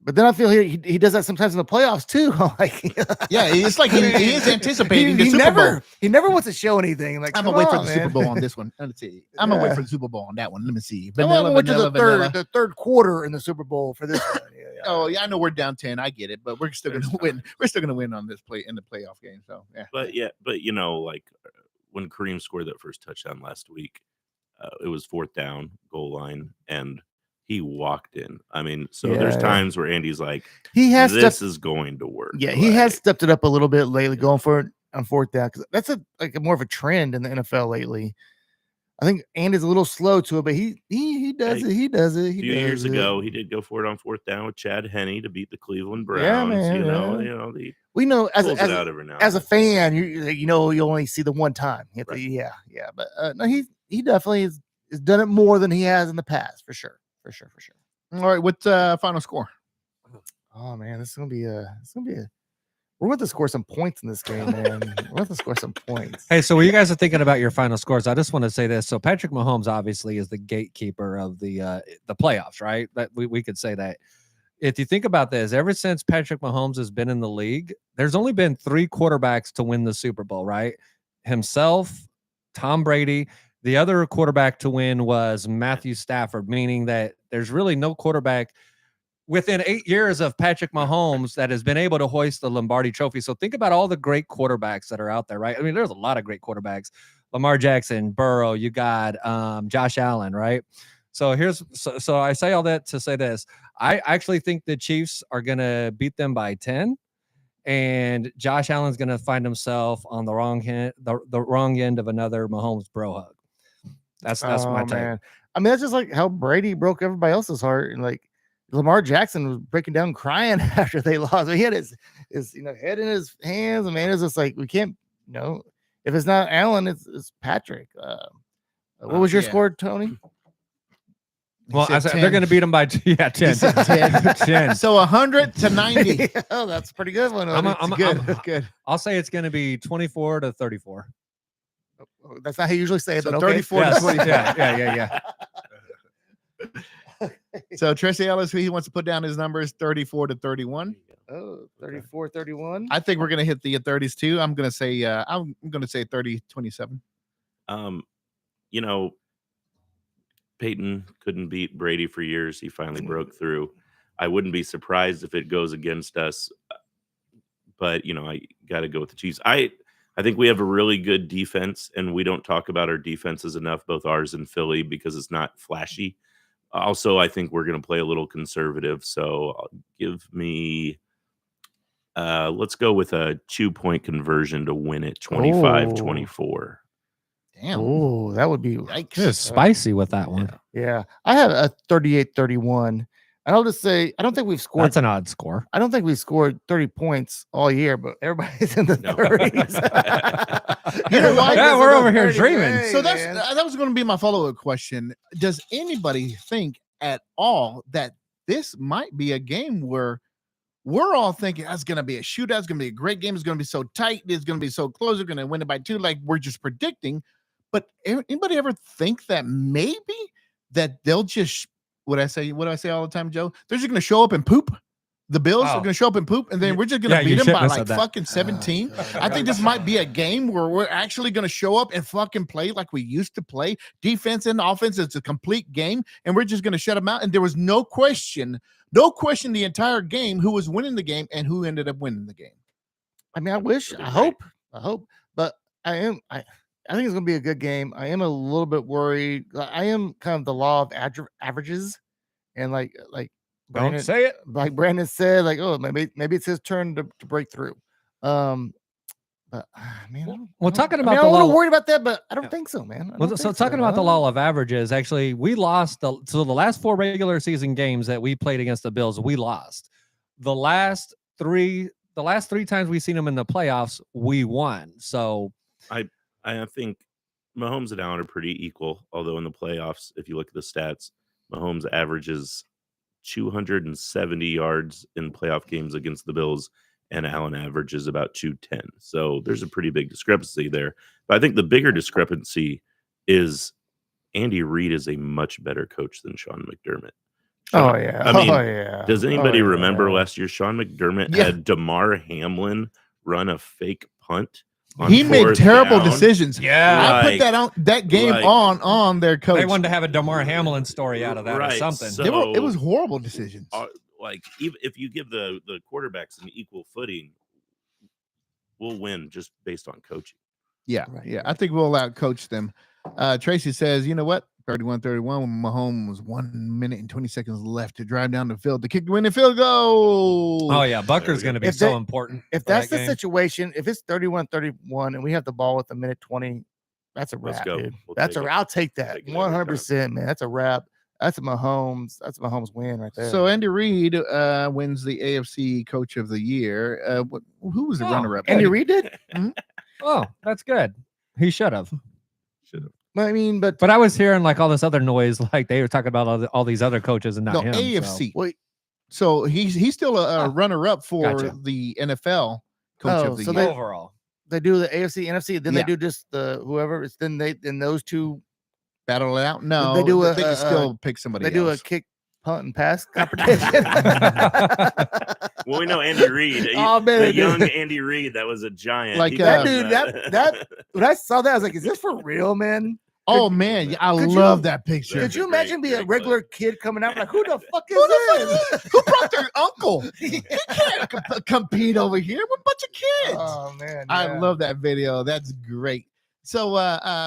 but then I feel he does that sometimes in the playoffs too. Like, Yeah, it's like he is anticipating the he Super Bowl. never wants to show anything. Like, I'm come gonna wait for on, the Super man. Bowl on this one. Let's see. I'm gonna wait Yeah. for the Super Bowl on that one. Let me see. I'm Vanilla, gonna wait to vanilla, the vanilla. third quarter in the Super Bowl for this one. Yeah. Oh yeah, I know we're down 10. I get it, but we're still gonna win. We're still gonna win on this play in the playoff game. So yeah. But like when Kareem scored that first touchdown last week, it was 4th down, goal line, and he walked in. I mean, so there's Yeah. times where Andy's like, He has this is going to work. Yeah, he has Like, stepped it up a little bit lately, going for it on 4th down, because that's a more of a trend in the NFL lately. I think Andy's a little slow to it, but he does Hey, it. He does it. a He few does years it. ago, he did go for it on 4th down with Chad Henne to beat the Cleveland Browns. Yeah, man, He we know pulls it out every now as a and fan, you only see the one time. You have to- Right. yeah, but no, he definitely has done it more than he has in the past, for sure. All right, what's final score? Oh man, this is gonna be we're going to score some points in this game, man. We're going to score some points. hey, so when you guys are thinking about your final scores, I just want to say this. So Patrick Mahomes obviously is the gatekeeper of the playoffs, right? That we could say that. If you think about this, ever since Patrick Mahomes has been in the league, there's only been 3 quarterbacks to win the Super Bowl, right? Himself, Tom Brady. The other quarterback to win was Matthew Stafford, meaning that there's really no quarterback within 8 years of Patrick Mahomes that has been able to hoist the Lombardi trophy. So think about all the great quarterbacks that are out there, right? I mean, there's a lot of great quarterbacks. Lamar Jackson, Burrow, you got Josh Allen, right? So so I say all that to say this. I actually think the Chiefs are going to beat them by 10. And Josh Allen's going to find himself on the wrong end of another Mahomes bro hug. That's my take. Man. I mean, that's just like how Brady broke everybody else's heart. And like Lamar Jackson was breaking down crying after they lost. I mean, he had his head in his hands. I mean, it's just like, we can't, if it's not Allen, it's Patrick. What was your score, Tony? Well, I said they're going to beat them by 10. 10. So 100 to 90. Oh, that's a pretty good one. Good. I'll say it's going to be 24 to 34. That's not how you usually say it. So but okay. 34 to Yes. 24. Yeah. So Tracy Ellis, who he wants to put down his numbers, 34 to 31. Oh, 34, 31. I think we're going to hit the 30s too. I'm going to say 30, 27. Peyton couldn't beat Brady for years. He finally broke through. I wouldn't be surprised if it goes against us, but I got to go with the Chiefs. I think we have a really good defense, and we don't talk about our defenses enough, both ours and Philly, because it's not flashy. Also, I think we're going to play a little conservative. So give me, let's go with a 2-point conversion to win it, 25-24. Damn. Oh, that would be Just spicy with that one. Yeah. I have a 38-31. And I'll just say, I don't think we've scored. That's an odd score. I don't think we've scored 30 points all year, but everybody's in the 30s. You know why? Yeah, we're over here 30 dreaming. way, So man. that was going to be my follow-up question. Does anybody think at all that this might be a game where we're all thinking that's going to be a shootout, it's going to be a great game, it's going to be so tight, it's going to be so close, we're going to win it by 2, like we're just predicting, But anybody ever think that maybe that they'll just what do I say all the time, Joe? They're just going to show up and poop. The Bills are going to show up and poop, and then we're just going to beat them by like fucking 17. I think this might be a game where we're actually going to show up and fucking play like we used to play. Defense and offense, it's a complete game, and we're just going to shut them out. And there was no question the entire game who was winning the game and who ended up winning the game. I mean, I hope, but I think it's going to be a good game. I am a little bit worried. I am kind of the law of averages, and like Don't say it. Like Brandon said, like, oh, maybe it's his turn to break through. But man, talking about I'm a little worried about that, but I don't think so, man. Talking about the law of averages, actually, we lost the last 4 regular season games that we played against the Bills. We lost the last three times we've seen them in the playoffs. We won. So I think Mahomes and Allen are pretty equal. Although in the playoffs, if you look at the stats, Mahomes averages 270 yards in playoff games against the Bills, and Allen averages about 210. So there's a pretty big discrepancy there. But I think the bigger discrepancy is Andy Reid is a much better coach than Sean McDermott. Does anybody remember last year Sean McDermott had Damar Hamlin run a fake punt? He made terrible decisions. Yeah, I put that on that game on their coach. They wanted to have a Damar Hamlin story out of that or something. So, it was horrible decisions. Like even if you give the quarterbacks an equal footing, we'll win just based on coaching. Yeah, I think we'll out-coach them. Tracy says, you know what? 31-31 when Mahomes was 1 minute and 20 seconds left to drive down the field to kick the winning field goal. Oh, yeah. Bucker's going to be so important. If that's the situation, if it's 31-31 and we have the ball with a minute 20, that's a wrap, dude. I'll take that. 100%, man. That's a wrap. That's a Mahomes win right there. So Andy Reid wins the AFC Coach of the Year. Who was the runner-up? Andy Reid did? Mm-hmm. Oh, that's good. He should have. I mean, but I was hearing like all this other noise, like they were talking about all these other coaches and not him. AFC. So he's still a runner-up for the NFL Coach of the Year. Overall, they do the AFC, NFC, then they do just the whoever. It's then those two battle it out. No, they do. They can still pick somebody. They do a kick, punt, and pass competition. Well, we know Andy Reid. The young Andy Reid, that was a giant. Like that dude. That when I saw that, I was like, "Is this for real, man?" Oh man, I love that picture. Could you imagine being a regular kid coming out like, who the fuck is this? Who brought their uncle? He can't compete over here with a bunch of kids. Oh man, I love that video. That's great. So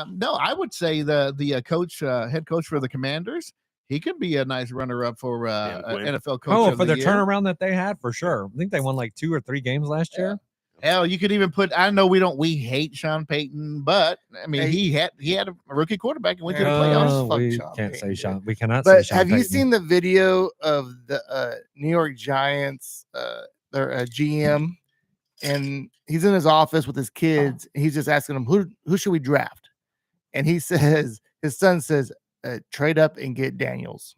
no, I would say the coach, head coach for the Commanders, he could be a nice runner-up for NFL coach. For the turnaround that they had, for sure. I think they won like 2 or 3 games last year. Hell, you could even put. I know we hate Sean Payton, but I mean he had a rookie quarterback and went to the playoffs. We can't say Sean. We cannot. But say Sean have you Payton. seen the video of the New York Giants, their GM, and he's in his office with his kids. And he's just asking them who should we draft, and he says his son says trade up and get Daniels.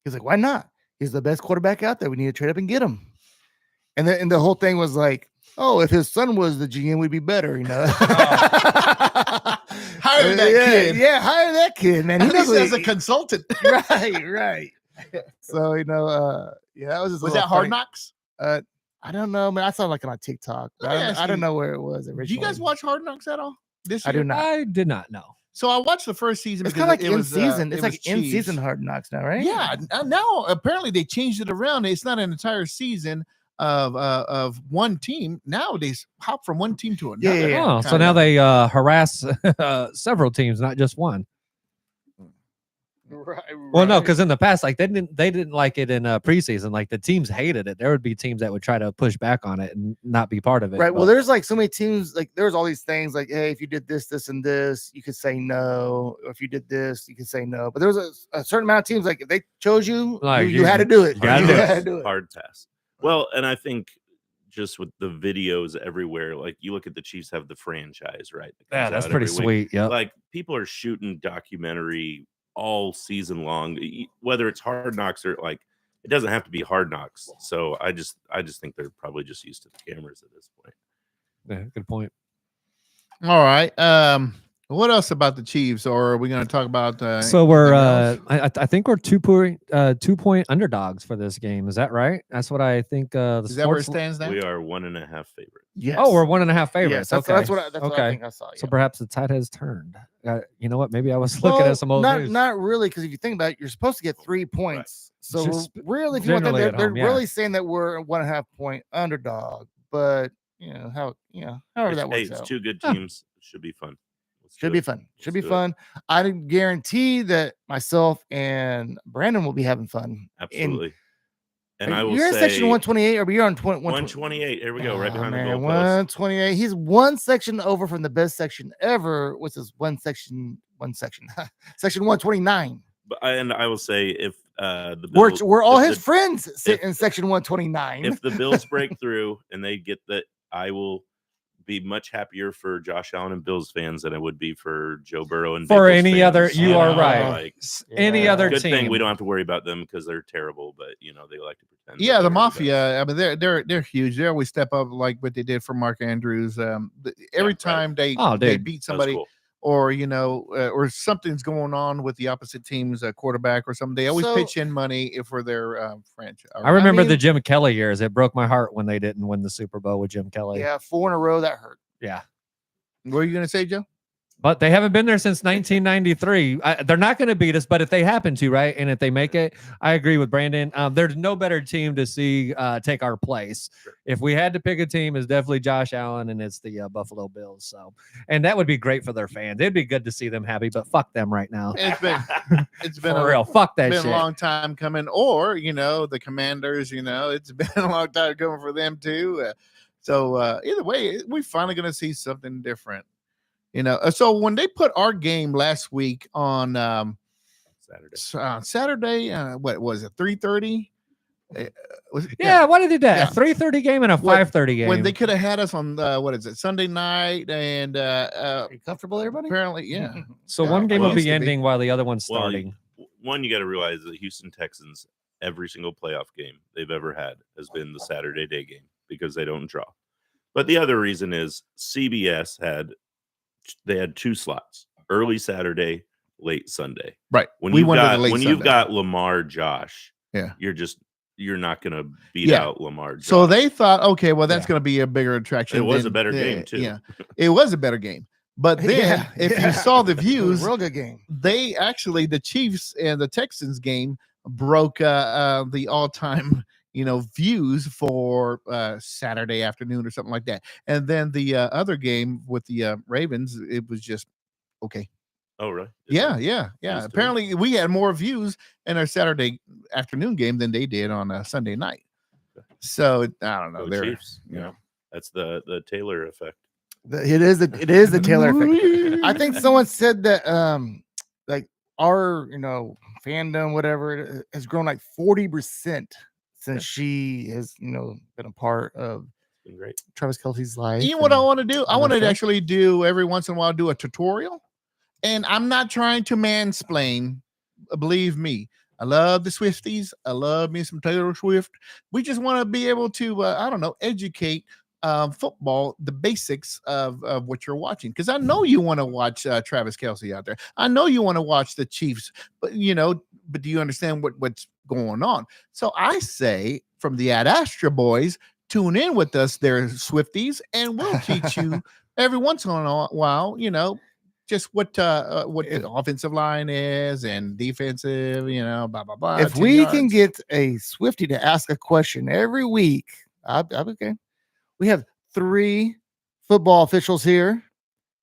He's like, why not? He's the best quarterback out there. We need to trade up and get him. And the whole thing was like, oh, if his son was the GM, we'd be better, you know. Hire that kid. Yeah, hire that kid, man. He does as a consultant. right. So, you know, that was just was that Hard Knocks? I don't know, man. I saw like on TikTok. I don't know where it was originally. Did you guys watch Hard Knocks at all this year? I do not. I did not know. So I watched the first season. It's kind of like in season. It's like in season Hard Knocks now, right? Yeah. Now apparently they changed it around. It's not an entire season of one team. Now they hop from one team to another. Yeah. Oh, so now they harass several teams, not just one. Right. Well, no, because in the past, like they didn't like it in preseason. Like the teams hated it. There would be teams that would try to push back on it and not be part of it. Right. Well, there's like so many teams. Like there's all these things. Like, hey, if you did this, this, and this, you could say no. Or if you did this, you could say no. But there was a certain amount of teams. Like if they chose you, like, you had to do it. You had to do it. Hard pass. Well, and I think just with the videos everywhere, like you look at the Chiefs have the franchise, right? Yeah, that's pretty sweet. Yeah. Like people are shooting documentary all season long, whether it's Hard Knocks or like it doesn't have to be Hard Knocks. So I just think they're probably just used to the cameras at this point. Yeah, good point. All right. What else about the Chiefs? Or are we going to talk about? So we're anything else? I think we're 2 point underdogs for this game. Is that right? That's what I think. The Is that where it sports. stands now? We are 1.5 favorites. Yes. Oh, we're 1.5 favorites. Yes, that's, okay. that's what I okay. think I saw. So Yeah. perhaps the tide has turned. You know what? Maybe I was looking at some old not news. not really, because if you think about it, you're supposed to get 3 points. So Just really, if you want that, generally they're, at they're home, yeah. really saying that we're a 1.5 point underdog. But however that works It's out. two good teams. It should be fun. Let's Should do be it. fun. Should Let's be do it. fun. I didn't guarantee that myself and Brandon will be having fun. Absolutely. And I will You're in say section 128, or you're on 128. Here we go, right behind the goalpost. 128. He's one section over from the best section ever, which is section, section 129. And I will say, if the Bills, We're all if his the- friends sit if- in section 129. if the Bills break through and they get that, I will be much happier for Josh Allen and Bills fans than I would be for Joe Burrow and For Bengals any fans. other, you are right. Like, Any Yeah. other good team. thing we don't have to worry about them because they're terrible, but they like to pretend. that Yeah, the they're best. Mafia. I mean, they're huge. They always step up like what they did for Mark Andrews. Every right. time they Oh, they dude. beat That was somebody, cool. or or something's going on with the opposite team's quarterback or something, they always So- pitch in money for their franchise. I remember mean- the Jim Kelly years. It broke my heart when they didn't win the Super Bowl with Jim Kelly. Yeah, 4 in a row, that hurt. Yeah. What are you gonna say, Joe? But they haven't been there since 1993. They're not going to beat us, but if they happen to, right, and if they make it, I agree with Brandon. There's no better team to see take our place. Sure. If we had to pick a team, it's definitely Josh Allen, and it's the Buffalo Bills. So, and that would be great for their fans. It'd be good to see them happy, but fuck them right now. It's been For a real, fuck that been shit. a long time coming. Or the Commanders. It's been a long time coming for them too. So either way, we're finally gonna see something different. So when they put our game last week on Saturday, what was it, 3:30? Yeah, why did they do that? Yeah. A 3:30 game and a When- 5:30 game. When they could have had us on what is it, Sunday night, and Are you comfortable, everybody? apparently, yeah. so Yeah, one game well, will used be to be. ending while the other one's Well, starting. One, you got to realize that Houston Texans, every single playoff game they've ever had has been the Saturday day game because they don't draw. But the other reason is CBS had 2 slots: early Saturday, late Sunday. Right. When We you've wanted got the late when you've Sunday. got Lamar Josh, Yeah. you're not going to beat Yeah. out Lamar Josh. So they thought, okay, well, that's Yeah. going to be a bigger attraction. It was a than- better game, too. Yeah, it was a better game. But then, if you saw the It was views, a real good game. they actually, the Chiefs and the Texans game broke the all-time views for Saturday afternoon or something like that. And then the other game with the Ravens, it was just okay. Oh, really? Yeah. Used to. Apparently we had more views in our Saturday afternoon game than they did on a Sunday night. So I don't know. Go They're Chiefs. That's the Taylor effect. It is the Taylor effect. I think someone said that like our fandom, whatever, has grown like 40% since she has been a part of It's been great. Travis Kelce's life. You know what I and- want to do? I all want that to stuff. actually do every once in a while do a tutorial. And I'm not trying to mansplain. Believe me, I love the Swifties. I love me some Taylor Swift. We just want to be able to, educate football, the basics of what you're watching. Because I know you want to watch Travis Kelce out there. I know you want to watch the Chiefs, but do you understand what's going on? So I say, from the Ad Astra boys, tune in with us there, Swifties, and we'll teach you every once in a while, just what the offensive line is and defensive, blah, blah, blah. If 10 we can yards. get a Swifty to ask a question every week, I'm okay. We have 3 football officials here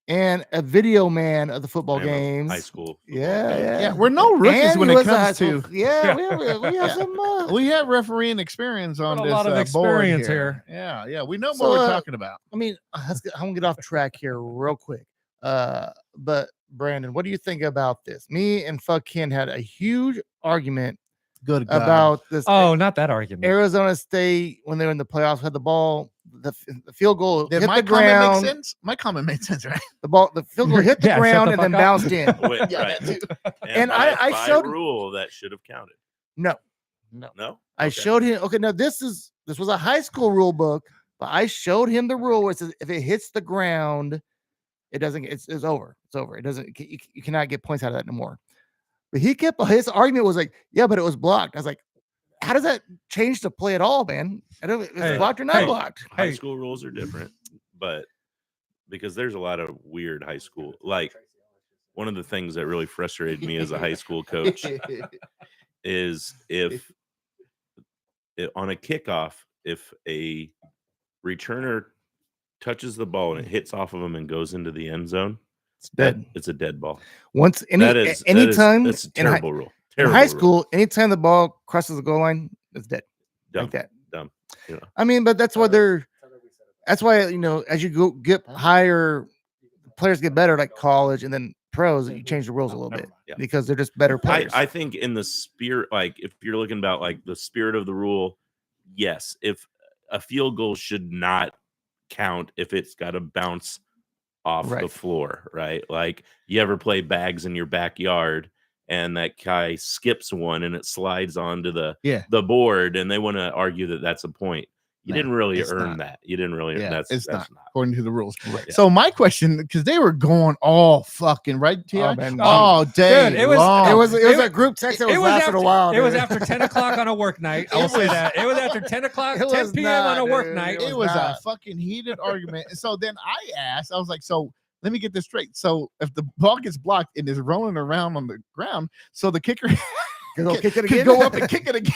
and a video man of the football I am a games. high school. Yeah, we're no rookies And when he it was a high comes to. school- yeah, we have some. We have refereeing experience on Got a this lot of board experience here. Yeah, we know So, what we're talking about. I mean, I'm gonna get off track here real quick. But Brandon, what do you think about this? Me and Fuck Ken had a huge argument Good God. about this. Oh, not that argument. Arizona State, when they were in the playoffs, had the ball, the field goal Did hit my the comment ground. make sense? My comment made sense, right? The field goal hit the Yeah, shut ground the and then fuck up. bounced in. Wait, Yeah, right. that too. And by I showed- rule that should have counted. No, No, I Okay. showed him. Okay, now this was a high school rule book, but I showed him the rule where it says if it hits the ground, it doesn't. It's over. It's over. It doesn't. You cannot get points out of that no more. But his argument was like, yeah, but it was blocked. I was like, how does that change the play at all, man? I don't. It's blocked or not blocked. High school rules are different, but because there's a lot of weird high school. Like one of the things that really frustrated me as a high school coach is if on a kickoff, if a returner touches the ball and it hits off of him and goes into the end zone, it's dead. It's a dead ball. Once anytime that's a terrible rule. In high school, anytime the ball crosses the goal line, it's dead. Dumb. Like that. Dumb. You know. I mean, but that's why that's why, you know, as you get higher, players get better, like college and then pros, you change the rules a little bit because they're just better players. I think in the spirit, like if you're looking about like the spirit of the rule, yes, if a field goal should not count if it's got to bounce off the floor, right? Like you ever play bags in your backyard and that guy skips one and it slides onto the board and they want to argue that that's a point. You didn't really earn that. You didn't really. That's not not according to the rules. Right. Yeah. So my question, because they were going all fucking right, Oh, man, all day. Dude, it was a group text that was lasted a while. It was after 10 o'clock on a work night. I will say that. It was after 10 o'clock, 10 p.m. on a work night. It was a fucking heated argument. And so then I was like, so let me get this straight. So if the ball gets blocked and is rolling around on the ground, so the kicker could go up and kick it again.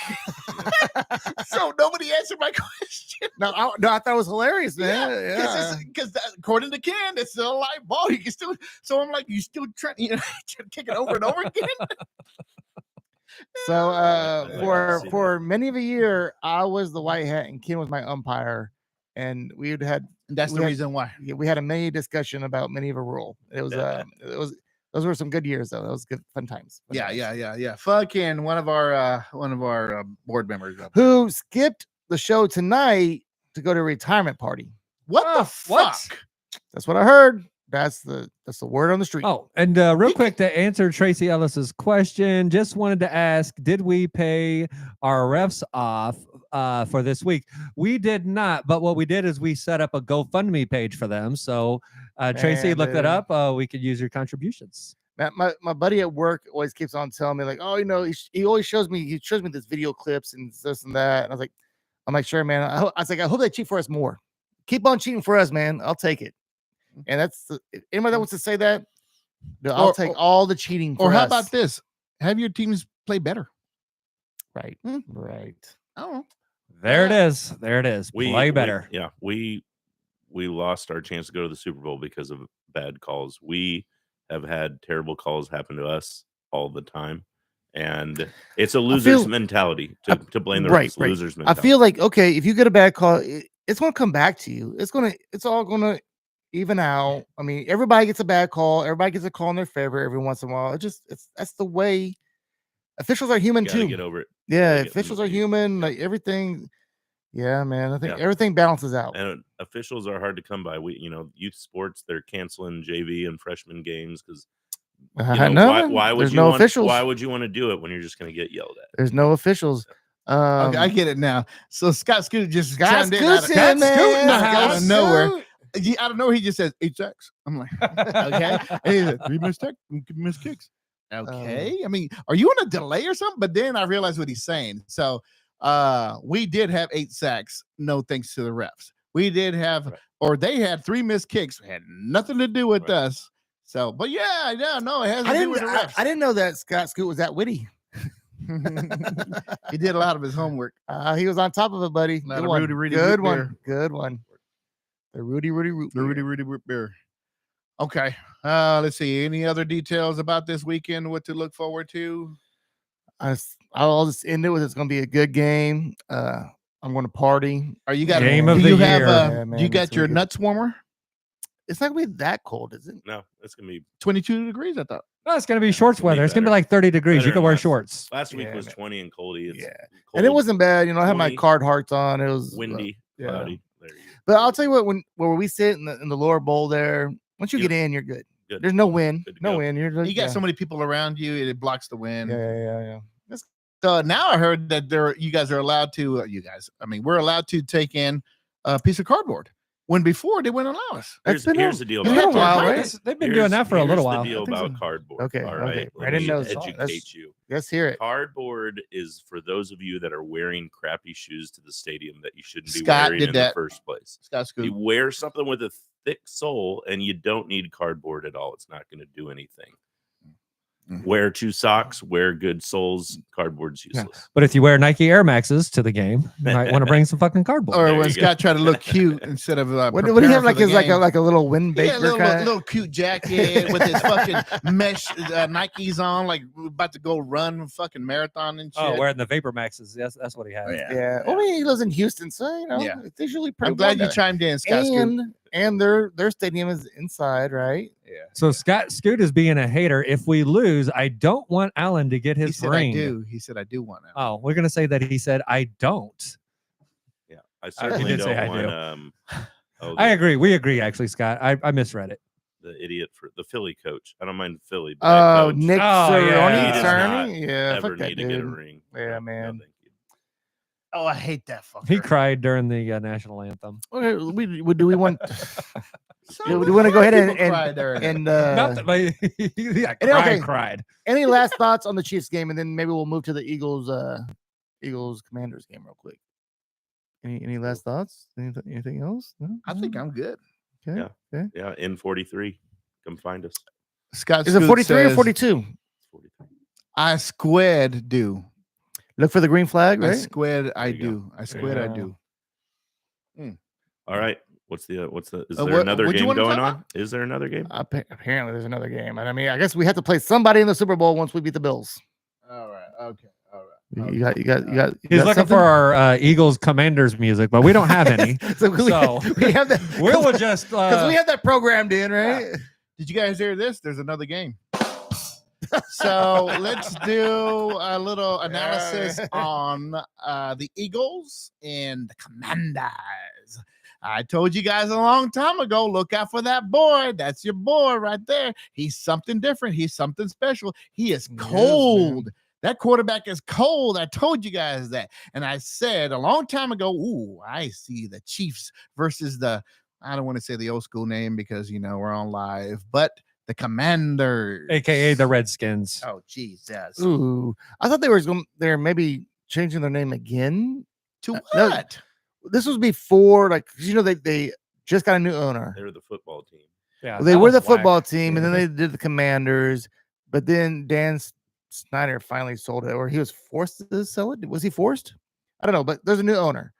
So nobody answered my question. No, I thought it was hilarious, man. Yeah. Because according to Ken, it's still a live ball. You can still. So I'm like, you still trying to kick it over and over again. So for many of a year, I was the white hat and Ken was my umpire, and that's the reason why. Yeah, we had a many discussion about many of a rule. It was those were some good years though. That was good fun times. Yeah. Fucking one of our board members who skipped the show tonight to go to a retirement party. What the fuck? That's what I heard. That's the word on the street. Oh, and real quick to answer Tracy Ellis's question, just wanted to ask, did we pay our refs off for this week? We did not, but what we did is we set up a GoFundMe page for them. So Tracy, look that up. We could use your contributions. My buddy at work always keeps on telling me like, oh, you know, he always shows me this video clips and this and that. And I'm like, sure, man. I was like, I hope they cheat for us more. Keep on cheating for us, man. I'll take it. And that's anybody that wants to say that, I'll take all the cheating. Or how about this? Have your teams play better. Right. Right. Oh, there it is. There it is. Play better. We lost our chance to go to the Super Bowl because of bad calls. We have had terrible calls happen to us all the time. And it's a loser's mentality to blame the refs. Right. Loser's mentality. I feel like, okay, if you get a bad call, it's going to come back to you. It's all going to even out. I mean, everybody gets a bad call. Everybody gets a call in their favor every once in a while. That's the way. Officials are human too. Get over it. Yeah, officials are human. Like everything. Yeah, man. I think everything balances out. And officials are hard to come by. Youth sports, they're canceling JV and freshman games because why would you want officials? Why would you want to do it when you're just going to get yelled at? There's no officials. Okay, I get it now. So Scott Scoot just chimed in out of nowhere. Out of nowhere, he just says 8 sacks. I'm like, okay. He said 3 missed kicks. Okay. I mean, are you on a delay or something? But then I realized what he's saying. So we did have 8 sacks, no thanks to the refs. We did have, or they had 3 missed kicks. It had nothing to do with us. So, but it has to do with the refs. I didn't know that Scott Scoot was that witty. He did a lot of his homework. He was on top of it, buddy. Good one. Good one. Good one. The Rudy root beer. Okay. Let's see. Any other details about this weekend? What to look forward to? I'll just end it with it's going to be a good game. I'm going to party. Are you got game of the year? You got your nuts warmer? It's not going to be that cold, is it? No, it's going to be 22 degrees. I thought. No, it's going to be shorts weather. It's going to be like 30 degrees. You can wear shorts. Last week was 20 and coldy. It's cold. And it wasn't bad. I had my card hearts on. It was windy, cloudy. But I'll tell you what, where we sit in the lower bowl there, once you get in, you're good. There's no wind. No wind. You got so many people around you, it blocks the wind. Yeah. So now I heard that you guys are allowed to. We're allowed to take in a piece of cardboard. When before they wouldn't allow us. Here's the deal it's about been a while, cardboard. right? They've been doing that for a little Here's while. the deal I think about so. cardboard. Okay, All okay. right. I Let didn't me know this. educate you. Let's hear it. Cardboard is for those of you that are wearing crappy shoes to the stadium that you shouldn't be Scott wearing did in that. the first place. Scott You Scoop. wear something with a thick sole, and you don't need cardboard at all. It's not going to do anything. Mhm. Wear 2 socks. Wear good soles. Cardboard's Yeah. useless. But if you wear Nike Air Maxes to the game, you might want to bring some fucking cardboard. Or There when you go. Scott tried to look cute instead of What do you have like his like a little wind yeah, baker kind? little cute jacket with his fucking mesh Nikes on, like we're about to go run a fucking marathon and shit. Oh, wearing the Vapor Maxes. Yes, that's what he had. Oh, yeah. Yeah. Well, I mean, he lives in Houston, so you know, Yeah. it's usually pretty. I'm glad warm you there. chimed in, Scott Scoop. And their stadium is inside, right? Yeah. So Scott Scoot is being a hater. If we lose, I don't want Allen to get He his said ring. I do. He said I do want that. Oh, we're gonna say that he said I don't. Yeah, I certainly did say I don't want. I agree. We agree, actually, Scott. I misread it. The idiot for the Philly coach. I don't mind Philly. But that Oh, coach Nick Oh, Cerrone, yeah. He does not Cerny? Yeah, ever fuck that need to get a dude. ring. Yeah, No, man. thank you. Oh, I hate that fucker. He cried during the national anthem. Okay, do we want? So do we want to go ahead people and cry during it. and Not that, but he okay. cried. any last thoughts on the Chiefs game, and then maybe we'll move to the Eagles Commanders game real quick. Any last thoughts? Anything else? No? I think I'm good. Okay. Yeah. Okay. Yeah, in 43. Come find us. Scott Is it Scoot 43 or says, 42? It's 43. I squid do. Look for the green flag, I right? squid I There you go. do. I squid I do. All right. What's the is there what- another what'd you game wanna going talk on? Is there another game? Apparently, there's another game. And I mean, I guess we have to play somebody in the Super Bowl once we beat the Bills. All right. Okay. All right. You got. He's looking something? for our Eagles Commanders music, but we don't have any. so we have that. We'll just Because we have that programmed in, right? Did you guys hear this? There's another game. So let's do a little analysis on the Eagles and the Commanders. I told you guys a long time ago, look out for that boy. That's your boy right there. He's something different. He's something special. He is He is, cold. man. That quarterback is cold. I told you guys that. And I said a long time ago, ooh, I see the Chiefs versus I don't want to say the old school name because, we're on live, but the Commanders. AKA the Redskins. Oh, Jesus. Ooh, I thought they're maybe changing their name again. To no, what? This was before, like, 'cause they just got a new owner. They're the football team. Yeah, They that were the was whack. football team, and then they did the Commanders. But then Dan Snyder finally sold it, or he was forced to sell it. Was he forced? I don't know, but there's a new owner.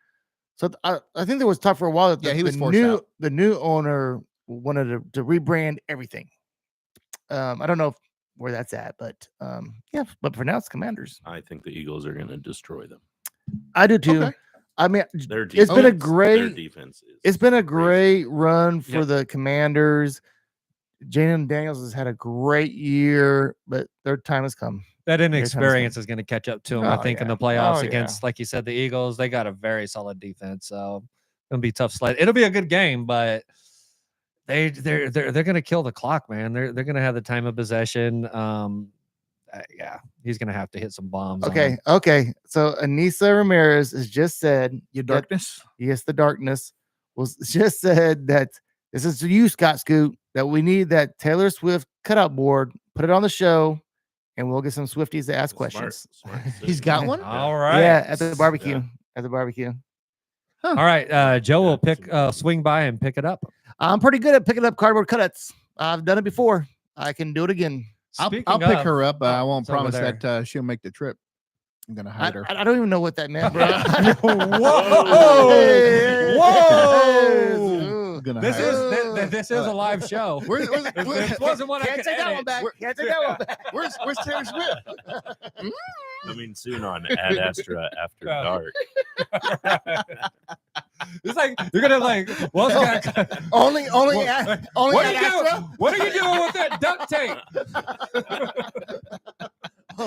So I think there was tough for a while. That Yeah, he was forced new out. the new owner wanted to rebrand everything. I don't know where that's at, but yeah. But for now, it's Commanders. I think the Eagles are going to destroy them. I do too. Okay. I mean, Their it's been a defense- their great. defense is It's been a crazy. great run for Yep. the Commanders. Jalen Daniels has had a great year, but their time has come. That Every time inexperience is going to catch up to him, I Oh, think, in yeah. the playoffs Oh, yeah. against, like you said, the Eagles. They got a very solid defense, so it's going to be tough sled. It'll be a good game, but they're going to kill the clock, man. They're going to have the time of possession. Yeah, he's going to have to hit some bombs. on Okay, 'em. okay. So Anissa Ramirez has just said, Your that- darkness? yes, the darkness was just said that this is to you, Scott Scoot, that we need that Taylor Swift cutout board, put it on the show, and we'll get some Swifties to ask Smart- questions. smart He's decision. got one? All right. Yeah, at the Yeah. barbecue. At the barbecue. All right. Joe will Yeah, pick some- swing by and pick it up. I'm pretty good at picking up cardboard cutouts. I've done it before. I can do it again. I'll Speaking pick of- her up. I won't it's over promise there. that she'll make the trip. I'm going to hide her. I don't even know what that meant, bro. Whoa! Hey, Whoa! Ooh. I'm gonna This hide her. is this is a live show. Where's This wasn't one I Can't could take that edit. one back. Can't take that one back. where's Taylor Swift? Coming soon on Ad Astra After Yeah. Dark. It's like you're gonna like. Well, Only What- at what are you Astra? doing? What are you doing with that duct tape?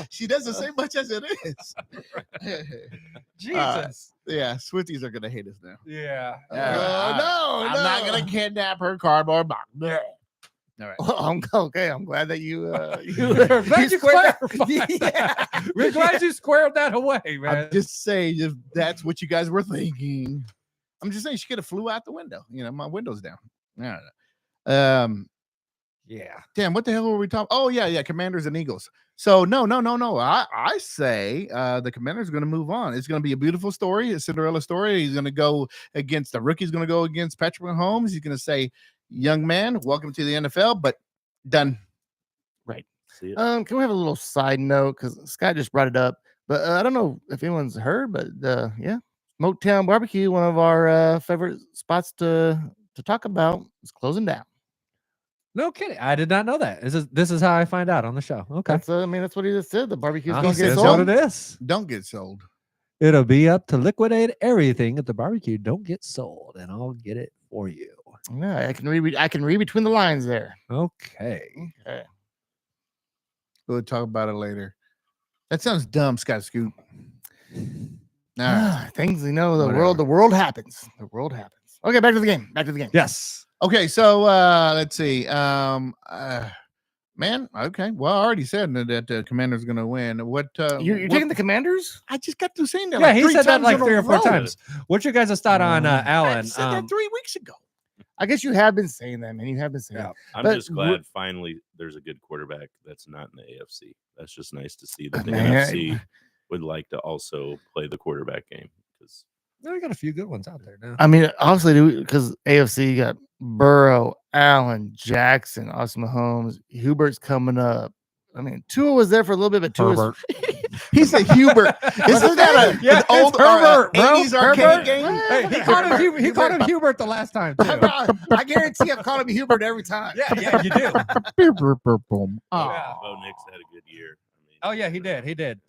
She doesn't say much as it is. Jesus. Yeah, Swifties are going to hate us now. Yeah. I'm not going to kidnap her cardboard box. Blech. All right. Well, okay. I'm glad that you We're glad you squared that- clarified Yeah. that. We're glad you squared that away, man. I'm just saying if that's what you guys were thinking. I'm just saying she could have flew out the window. My window's down. I don't know. Yeah. Damn, what the hell were we talking? Oh, yeah, Commanders and Eagles. So no. I say the Commanders are going to move on. It's going to be a beautiful story, a Cinderella story. He's going to go against the rookie's going to go against Patrick Mahomes. He's going to say, "Young man, welcome to the NFL," but done. Right. See it. Can we have a little side note? Because Scott just brought it up, but I don't know if anyone's heard, but yeah, Smoketown Barbecue, one of our favorite spots to talk about, is closing down. No kidding. I did not know that. This is how I find out on the show. Okay. That's that's what he just said. The barbecue's Ah, going to get that's sold. what it is. Don't get sold. It'll be up to liquidate everything at the barbecue. Don't get sold, and I'll get it for you. Yeah, I can read between the lines there. Okay. Okay. We'll talk about it later. That sounds dumb, Scott Scoop. Nah. Things the Whatever. world happens. The world happens. Okay, back to the game. Yes. Okay, so let's see. Man, okay. Well, I already said that the Commander's going to win. What? You're taking the Commanders? I just got through saying that. Yeah, like he 3 said that times like in a 3 or 4 row. times. What's your guys' thought on I Allen? said that 3 weeks ago. I guess you have been saying that, man. You have been saying Yeah. that. I'm but just glad finally there's a good quarterback that's not in the AFC. That's just nice to see that the Man. NFC would like to also play the quarterback game because We got a few good ones out there now. I mean, obviously, because AFC got Burrow, Allen, Jackson, Austin Mahomes, Hubert's coming up. I mean, Tua was there for a little bit, but Tua's He said Hubert. Isn't that an old Herbert, bro. 80s arcade Herbert. game? Hey, he called him Hubert the last time too. I guarantee I've called him Hubert every time. Yeah, you do. Oh. Bo Nix had a good year. I mean, Oh yeah, he did.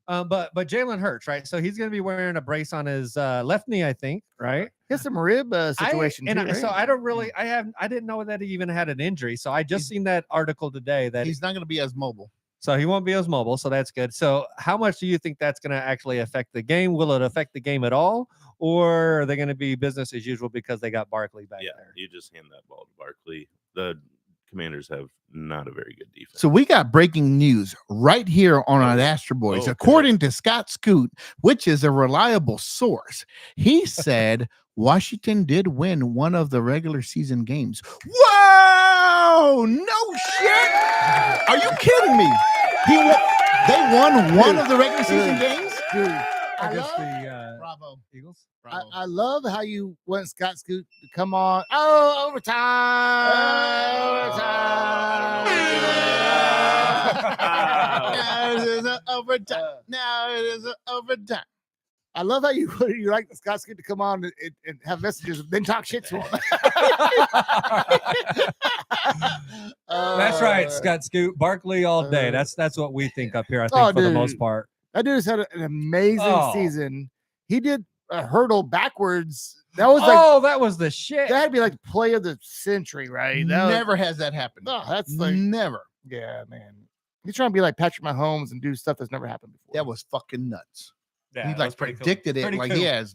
But Jalen Hurts, right? So he's going to be wearing a brace on his left knee, I think, right? He has some rib situation too, right? So I don't really, I didn't know that he even had an injury. So I just seen that article today that He's not going to be as mobile. so he won't be as mobile. So that's good. So how much do you think that's going to actually affect the game? Will it affect the game at all, or are they going to be business as usual because they got Barkley back yeah, there? you just hand that ball to Barkley. The Commanders have not a very good defense. So we got breaking news right here on our Astro Boys. Okay. According to Scott Scoot, which is a reliable source, he said Washington did win one of the regular season games. Whoa! No shit! Are you kidding me? They won one of the regular season games? Dude, Against love- the Bravo. Eagles. I love how you want Scott Scoot to come on. Oh, overtime. Now it is an overtime. Now it is an overtime. I love how you like Scott Scoot to come on and have messages and then talk shit to him. That's right, Scott Scoot. Barkley all day. That's what we think up here, I think, Oh, for the dude. most part. That dude has had an amazing Oh. season. He did a hurdle backwards. That was like That was the shit. that'd be like play of the century, right? That was- Never has that happened. Oh, that's like Never. yeah, man. He's trying to be like Patrick Mahomes and do stuff that's never happened before. That was fucking nuts. Yeah, He that like was pretty cool. predicted it Pretty like cool. he has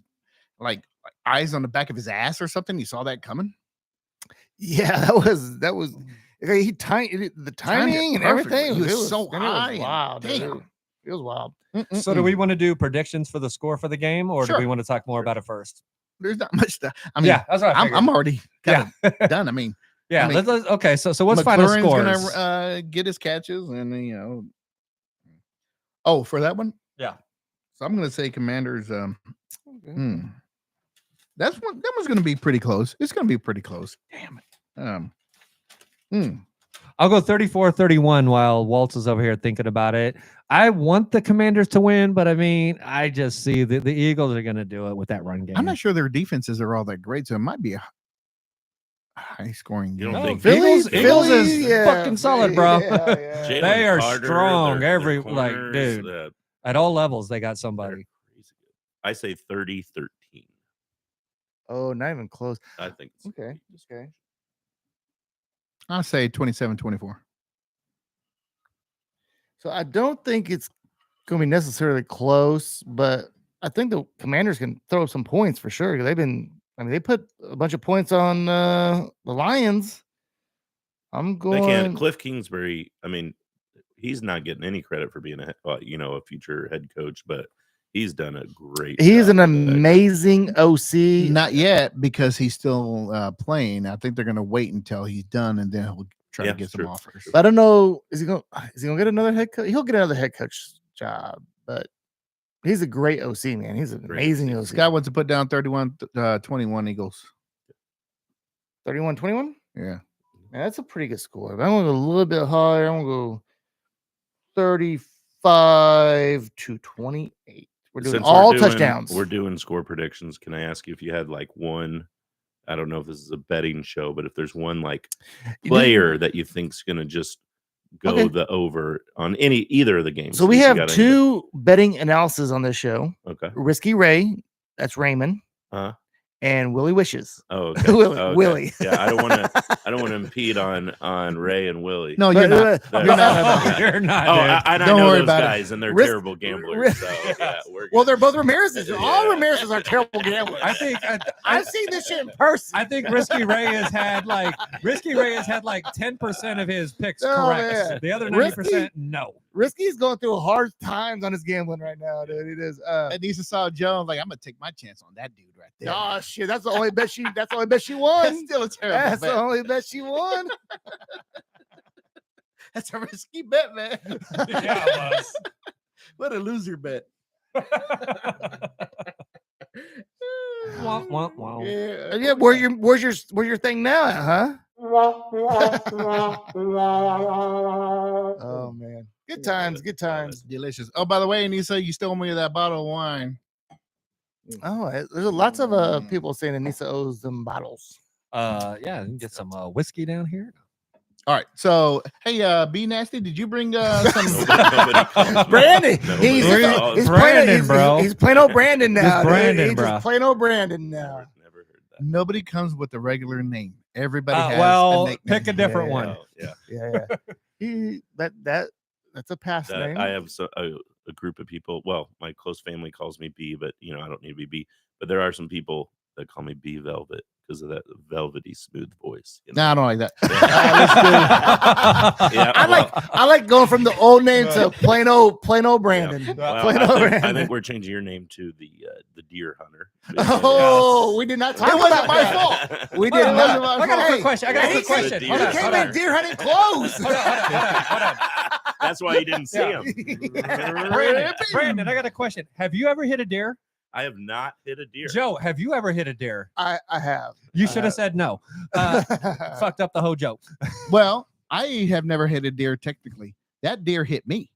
like eyes on the back of his ass or something. You saw that coming? Yeah, that was he timed the timing and perfectly. everything. He was It was so it was high and wild. damn. Dude. It was wild. So do we want to do predictions for the score for the game, or do we Sure. want to talk more about it first? There's not much stuff. I mean, Yeah, that's what I I'm figured. already Yeah. kind of done. I mean, Yeah, I mean, let's okay. So what's final McLaurin's scores? gonna get his catches, and Oh, for that one? Yeah. So I'm gonna say Commanders. That one's gonna be pretty close. It's gonna be pretty close. Damn it. I'll go 34-31 while Waltz is over here thinking about it. I want the Commanders to win, but I mean, I just see the Eagles are going to do it with that run game. I'm not sure their defenses are all that great, so it might be a high scoring You game. don't No, think Eagles is fucking solid, bro. Yeah. Jalen They are Carter, strong their every- like, corners, dude. At all levels, they got they're somebody. crazy good. I say 30-13. Oh, not even close. I think it's Okay. Okay. I'll say 27-24. So I don't think it's going to be necessarily close, but I think the Commanders can throw some points for sure. They put a bunch of points on the Lions. I'm They going. can't. Cliff Kingsbury, I mean, he's not getting any credit for being a future head coach, but He's done a great. He's job an with that. amazing OC. Not yet, because he's still playing. I think they're going to wait until he's done, and then he'll try to get some offers. I don't know. Is he going to get another head coach? He'll get another head coach job, but he's a great OC, man. He's an amazing OC. Scott wants to put down 31-21 Eagles. 31-21? Yeah. Man, that's a pretty good score. I'm going to go a little bit higher. I'm going to go 35-28. We're doing touchdowns. We're doing score predictions. Can I ask you if you had like one? I don't know if this is a betting show, but if there's one like player that you think's going to just go the over on either of the games. So we have two betting analysis on this show. Okay. Risky Ray, that's Raymond. And Willie Wishes. Oh, okay. Willie. Yeah, I don't want to impede on Ray and Willie. No, you're not. You're not. Oh, I don't worry those about guys, and they're terrible gamblers. So yeah, we're good. Well, they're both Ramirez's. All Ramirez's are terrible gamblers. I think I've seen this shit in person. I think Risky Ray has had like 10% of his picks correct. Yeah. The other 90% no. Risky's going through hard times on his gambling right now, dude. It is. Anissa saw Jones like, I'm gonna take my chance on that dude right there. Oh shit, that's the only bet she. That's the only bet she won. That's still a terrible That's bet. the only bet she won. That's a risky bet, man. Yeah, it was. What a loser bet. Wow. Yeah. Where's your thing now at, huh? Oh man. Good times. Delicious. Oh, by the way, Anissa, you stole me that bottle of wine. Oh, there's lots of people saying Anissa owes them bottles. Yeah, you can get some whiskey down here. All right. So, hey, B Nasty, did you bring some Brandon? He's Brandon, bro. He's plain old Brandon now. Brandon, He's bro. just plain old Brandon now. Never heard that. Nobody comes with a regular name. Everybody has well, a nickname. pick a different one. Oh, yeah. Yeah. That's a past name. I have a group of people. Well, my close family calls me B, but I don't need to be B. But there are some people that call me B Velvet because of that velvety smooth voice. No, I don't like that. I like going from the old name to plain old Brandon. Yeah. Well, Plain old I Brandon. think we're changing your name to the Deer Hunter. Oh, we did not talk It wasn't about my that. fault. We did not. I got a quick question. He came in deer hunting clothes. Hold on. That's why you didn't see him. Brandon, I got a question. Have you ever hit a deer? I have not hit a deer. Joe, have you ever hit a deer? I have. You should have said no. Fucked up the whole joke. Well, I have never hit a deer technically. That deer hit me.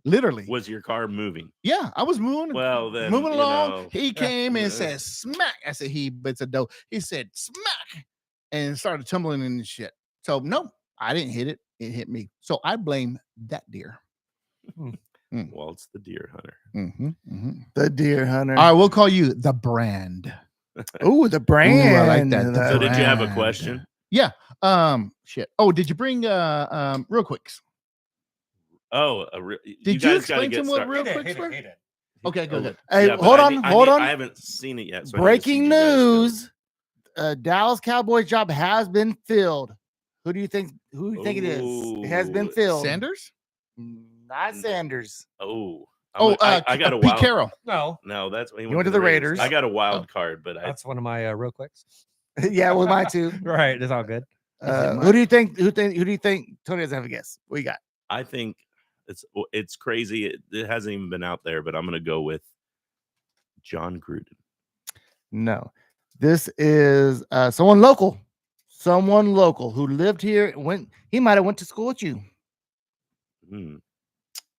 Literally. Was your car moving? Yeah, I was moving. Well, then moving along. know. He came and said smack. I said but it's a doe. He said smack and started tumbling in the shit. So no, I didn't hit it. It hit me. So I blame that deer. Well, it's the Deer Hunter. The Deer Hunter. All right, we'll call you the brand. Oh, the brand. Ooh, I like that. The So did you have a brand. question? Yeah. Shit. Oh, did you bring real quicks? Oh, Did you explain to him what real quicks were? Okay, go ahead. Hey, Yeah, but hold on. I haven't seen it yet. So Breaking news: Dallas Cowboys job has been filled. Who do you think? Who do you think it is? It has been filled. Sanders? Not Sanders. I got a Pete wild. Carroll. No, that's he went to the Raiders. I got a wild card, but That's one of my real quicks. Yeah, well, mine too. Right, it's all good. Who do you think? Who do you think? Tony doesn't have a guess. What you got? I think it's crazy. It hasn't even been out there, but I'm gonna go with John Gruden. No, this is someone local who lived here. He might have went to school with you.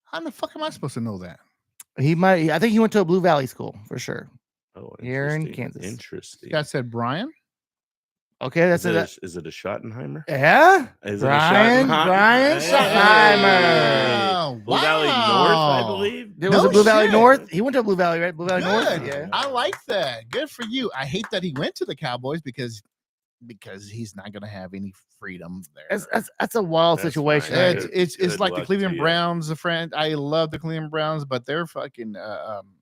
How the fuck am I supposed to know that? He might. I think he went to a Blue Valley school for sure. Oh, Here in interesting. Kansas. Interesting. Guy said Brian. Okay, that's it. Is it a Schottenheimer? Yeah, Is Brian Schottenheimer. Oh, Blue Valley North, I believe. There was No a Blue Valley shit. North. He went to a Blue Valley, right? Blue Valley North. Good. Yeah. I like that. Good for you. I hate that he went to the Cowboys because he's not going to have any freedom there. That's a wild That's situation. fine. It's Good- it's good like the luck Cleveland to you. Browns. A friend, I love the Cleveland Browns, but they're fucking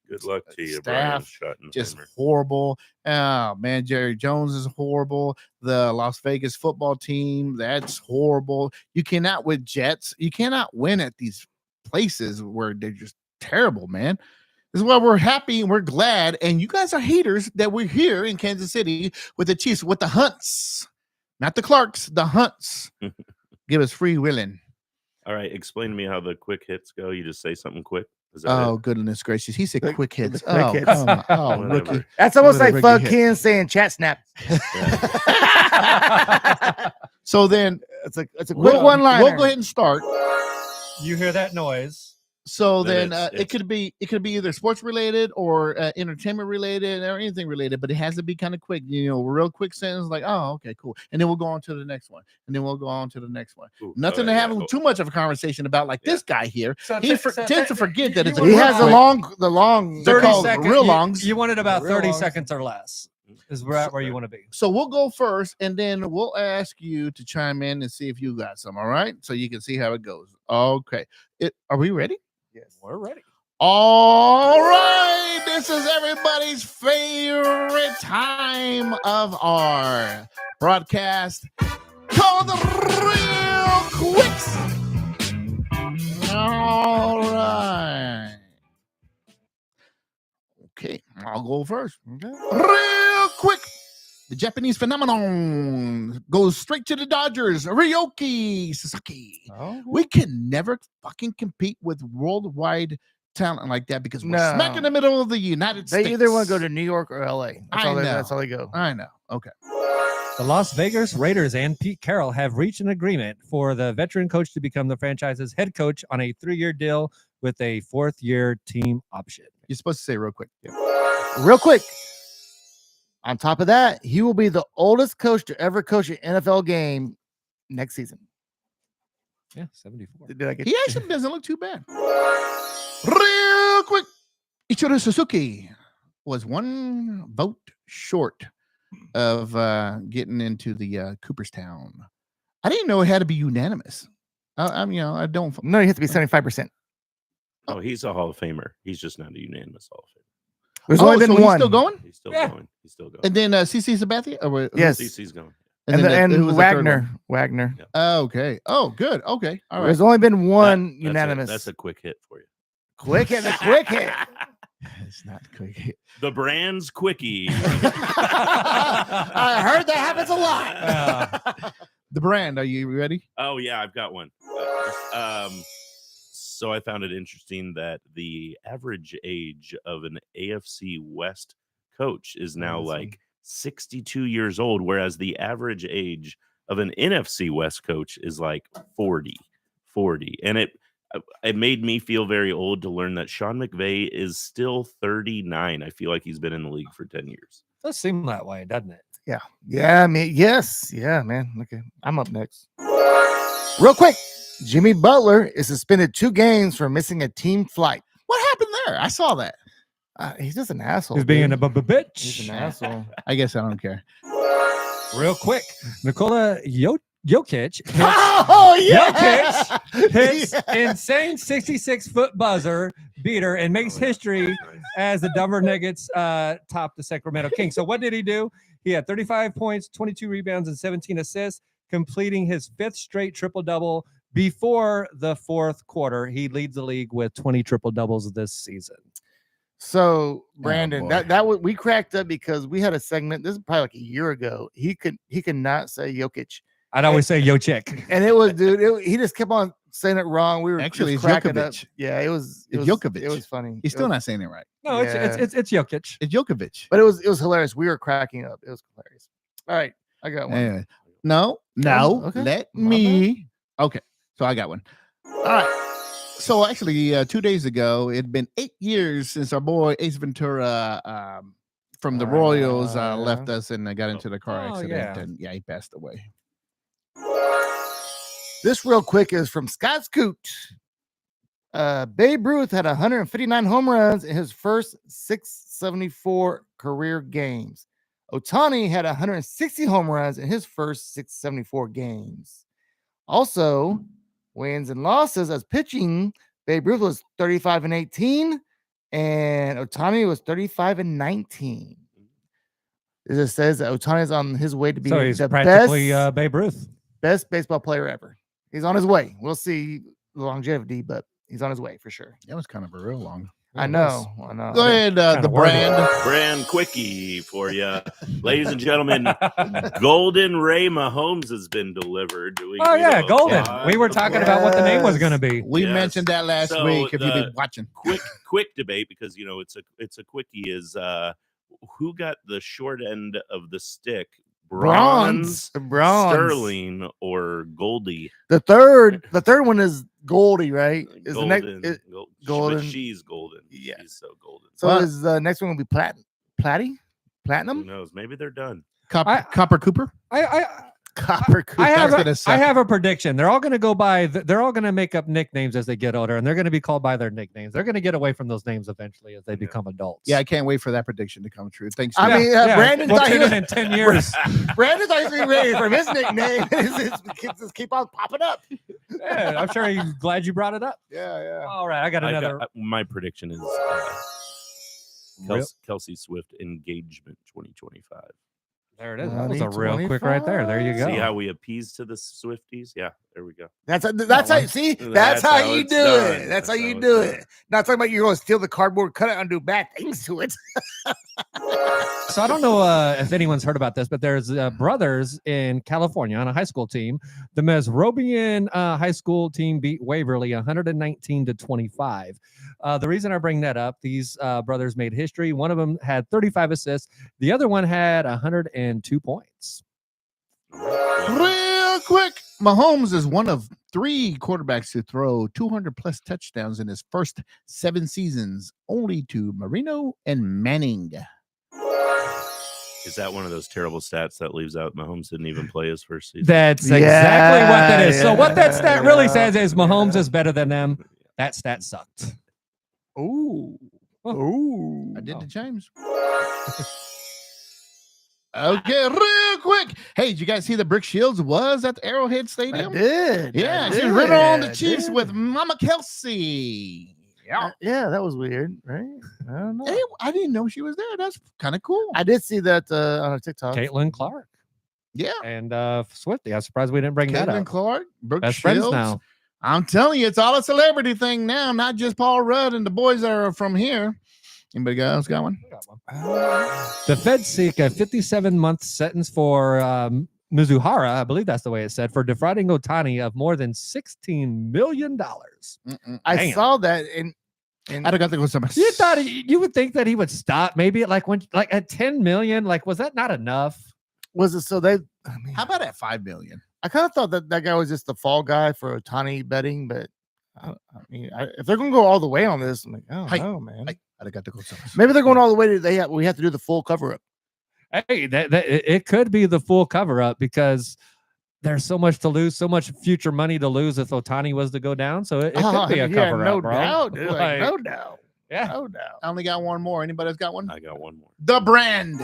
Good luck to you, Brian staff Schottenheimer. just horrible. Oh man, Jerry Jones is horrible. The Las Vegas football team, that's horrible. You cannot win Jets. You cannot win at these places where they're just terrible, man. This is why we're happy and we're glad. And you guys are haters that we're here in Kansas City with the Chiefs, with the Hunts, not the Clarks, the Hunts. Give us free willing. All right, explain to me how the quick hits go. You just say something quick. Is that it? Goodness gracious. He said quick hits. Quick hits. Oh, Whatever. rookie. That's almost What a like rookie fuck hit. Ken saying chat snap. So then It's a quick we'll, one liner. we'll go ahead and start. You hear that noise? So Then then it's- it could be either sports related or entertainment related or anything related, but it has to be kind of quick, real quick sentence like, oh, okay, cool. And then we'll go on to the next one. And then we'll go on to the next one. Ooh, Nothing all to right, have yeah, too much of a conversation about like this guy here. So He tends to forget that it's a He real has quick- the long. They're 30 called seconds. real you- longs. You wanted about Real 30 longs. seconds or less. Is right where you want to be. So we'll go first, and then we'll ask you to chime in and see if you got some. All right, so you can see how it goes. Okay, are we ready? Yes. We're ready. All right, this is everybody's favorite time of our broadcast called the Real Quicks. All right. Okay, I'll go first. Real quick. The Japanese phenomenon goes straight to the Dodgers. Ryoki Sasaki. Oh, We can never fucking compete with worldwide talent like that because we're No. smack in the middle of the United they States. either want to go to New York or LA. I know. That's how they go. I know. Okay. The Las Vegas Raiders and Pete Carroll have reached an agreement for the veteran coach to become the franchise's head coach on a 3-year deal with a 4th-year team option. You're supposed to say real quick. Real quick. On top of that, he will be the oldest coach to ever coach an NFL game next season. Yeah, 74. Did I get He actually doesn't look too bad. Real quick. Ichiro Suzuki was 1 vote short of getting into the Cooperstown. I didn't know it had to be unanimous. I don't. No, you have to be 75%. Oh, he's a Hall of Famer. He's just not a unanimous Hall of Famer. There's only been so one. He's still going? He's still Yeah. going. He's still going. And then CC Sabathia? Or Yes. CC's going. And, then who was the third Wagner. one? Wagner. Oh, okay. Oh, good. Okay. All right. There's only been one That's unanimous. That's a quick hit for you. quick hit. The quick hit. It's not quick. The brand's quickie. I heard that happens a lot. The brand. Are you ready? Oh yeah, I've got one. So I found it interesting that the average age of an AFC West coach is now Awesome. like 62 years old, whereas the average age of an NFC West coach is like 40. And it made me feel very old to learn that Sean McVay is still 39. I feel like he's been in the league for 10 years. Does seem that way, doesn't it? Yeah, I mean, yes. Yeah, man. Okay. I'm up next. Real quick. Jimmy Butler is suspended 2 games for missing a team flight. What happened there? I saw that. He's just an asshole. He's being dude. a bitch. He's an asshole. I guess I don't care. Real quick, Nikola Jokic Oh, hits insane 66-foot buzzer beater and makes history as the Denver Nuggets top the Sacramento Kings. So what did he do? He had 35 points, 22 rebounds, and 17 assists, completing his 5th straight triple-double before the 4th quarter. He leads the league with 20 triple-doubles this season. So Brandon, boy. that was we cracked up because we had a segment. This is probably like a year ago. He could not say Jokic, I'd always say Jokic. and it was dude. He just kept on saying it wrong. We were Actually, just it's cracking up. Djokovic. Yeah, it was Djokovic. It was funny. He's It still was- not saying it right. No, it's Jokic. It's Djokovic. But it was hilarious. We were cracking up. It was hilarious. All right, I got one. Anyway, no, Okay. let My me. Okay, so I got one. All right. So actually, 2 days ago, it'd been 8 years since our boy Ace Ventura from the Royals left us and got into the car Oh, accident. yeah. And yeah, he passed away. This real quick is from Scott Scoot. Babe Ruth had 159 home runs in his first 674 career games. Ohtani had 160 home runs in his first 674 games. Also, wins and losses as pitching, Babe Ruth was 35-18, and Ohtani was 35-19. It just says that Ohtani is on his way to be So he's the practically best, Babe Ruth. best baseball player ever. He's on his way. We'll see the longevity, but he's on his way for sure. That was kind of a real long. I know. Go ahead, the brand quickie for you, ladies and gentlemen. Golden Ray Mahomes has been delivered. Golden. We were talking about what the name was going to be. We mentioned that last week. If you've been watching, quick debate, because it's a quickie, is who got the short end of the stick? Bronze, Sterling, or Goldie? The third one is Goldie, right? Is golden, the next golden? She's golden. Yeah, she's so golden. So is the next one gonna be platinum? Who knows? Maybe they're done. Copper Cooper. Copper Cooper. I have a prediction. They're all going to go by. They're all going to make up nicknames as they get older, and they're going to be called by their nicknames. They're going to get away from those names eventually as they become adults. Yeah, I can't wait for that prediction to come true. Thanks. Brandon thought he was in 10 years. Brandon thought he was going to be ready from his nickname. His kids just keep on popping up. Yeah, I'm sure he's glad you brought it up. Yeah. All right, I got another. My prediction is Kelsey Swift engagement 2025. There it is. That was a real quick right there. There you go. See how we appease to the Swifties? Yeah, there we go. That's how you see. That's how you do it. That's how you do it. Not talking about you're going to steal the cardboard, cut it, and do bad things to it. So I don't know if anyone's heard about this, but there's brothers in California on a high school team. The Mesrobian high school team beat Waverly 119-25. The reason I bring that up, these brothers made history. One of them had 35 assists. The other one had 102 points. Real quick, Mahomes is one of 3 quarterbacks to throw 200 plus touchdowns in his first 7 seasons, only to Marino and Manning. Is that one of those terrible stats that leaves out Mahomes didn't even play his first season? That's exactly what that is. So what that stat really says is Mahomes is better than them. That stat sucked. Ooh. I did to James. Okay, real quick. Hey, did you guys see that Brooke Shields was at the Arrowhead Stadium? I did. Yeah, she ran on the Chiefs with Mama Kelsey. Yeah, that was weird, right? I don't know. Hey, I didn't know she was there. That's kind of cool. I did see that on a TikTok. Caitlin Clark. Yeah. And Swifty. I'm surprised we didn't bring that up. Caitlin Clark, Brooke Best Shields. friends now. I'm telling you, it's all a celebrity thing now, not just Paul Rudd and the boys that are from here. Anybody else got one? The feds seek a 57-month sentence for Mizuhara, I believe that's the way it said, for defrauding Otani of more than $16 million. I saw that and I don't got to go somewhere. You thought you would think that he would stop maybe at at 10 million. Like, was that not enough? Was it so they? How about at 5 million? I kind of thought that guy was just the fall guy for Otani betting, but if they're gonna go all the way on this, I'm like, oh no, man. I got to go somewhere. Maybe they're going all the way to we have to do the full cover up. Hey, it could be the full cover up because there's so much to lose, so much future money to lose if Otani was to go down. So it could be a cover up, bro. Doubt, dude. No doubt. Yeah. No doubt. I only got one more. Anybody else got one? I got one more. The brand.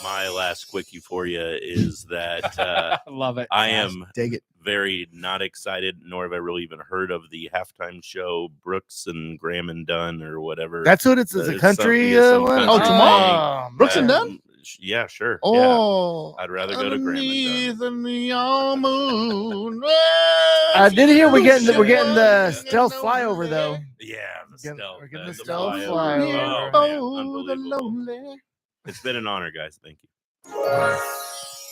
My last quickie for you is that love it. I am dig it. Very not excited, nor have I really even heard of the halftime show Brooks and Graham and Dunn or whatever. That's what it's a country one. Oh, tomorrow. Brooks and Dunn? Yeah, sure. Oh, yeah. I'd rather go to Graham and Dunn. The neon moon. I did hear we're getting the stealth flyover though. Yeah, we're getting the stealth flyover. Oh, the lonely. It's been an honor, guys. Thank you.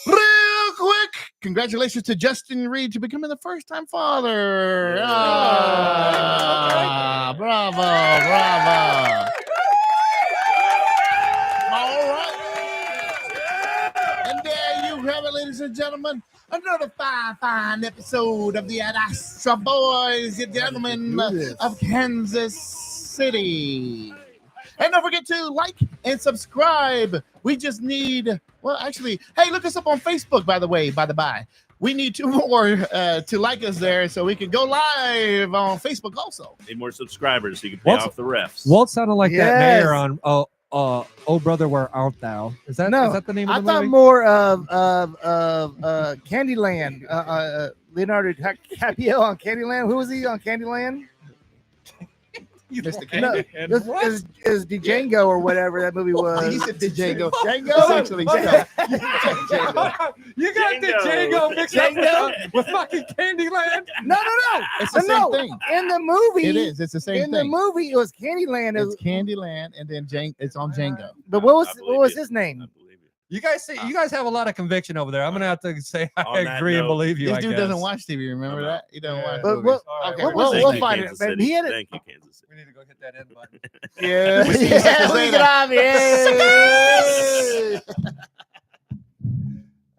Real quick, congratulations to Justin Reed to becoming the first-time father. Bravo. All right. And there you have it, ladies and gentlemen. Another fine episode of the Adastra Boys, and gentlemen of Kansas City. And don't forget to like and subscribe. We just need, hey, look us up on Facebook, by the by. We need 2 more to like us there so we can go live on Facebook also. Need more subscribers so you can pay off the refs. Walt sounded like that mayor on Oh Brother, Where Art Thou? Is that the name of the movie? I thought more of Candyland. Leonardo DiCaprio on Candyland. Who was he on Candyland? Mr. No, Candy. is Django or whatever that movie was. He said Django. Django. It's actually Django. You got the Django mixed up with fucking Candyland. No. It's the same No. thing. In the movie, It is. It's the same in thing. the movie, it was Candyland. It's Candyland, and then it's on Django. But what I was believe his I name? believe you. You guys see, you guys have a lot of conviction over there. I'm gonna have to say I On that agree and note, believe you. This I dude guess. doesn't watch TV. Remember I'm that? He doesn't watch But movies. okay, What we'll, was we'll it? find it. Kansas Man, City. he had it. Thank you, Kansas City. We need to go hit that end button. Yeah, We see you yeah, later. look it up. Yeah.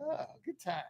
Oh, good time.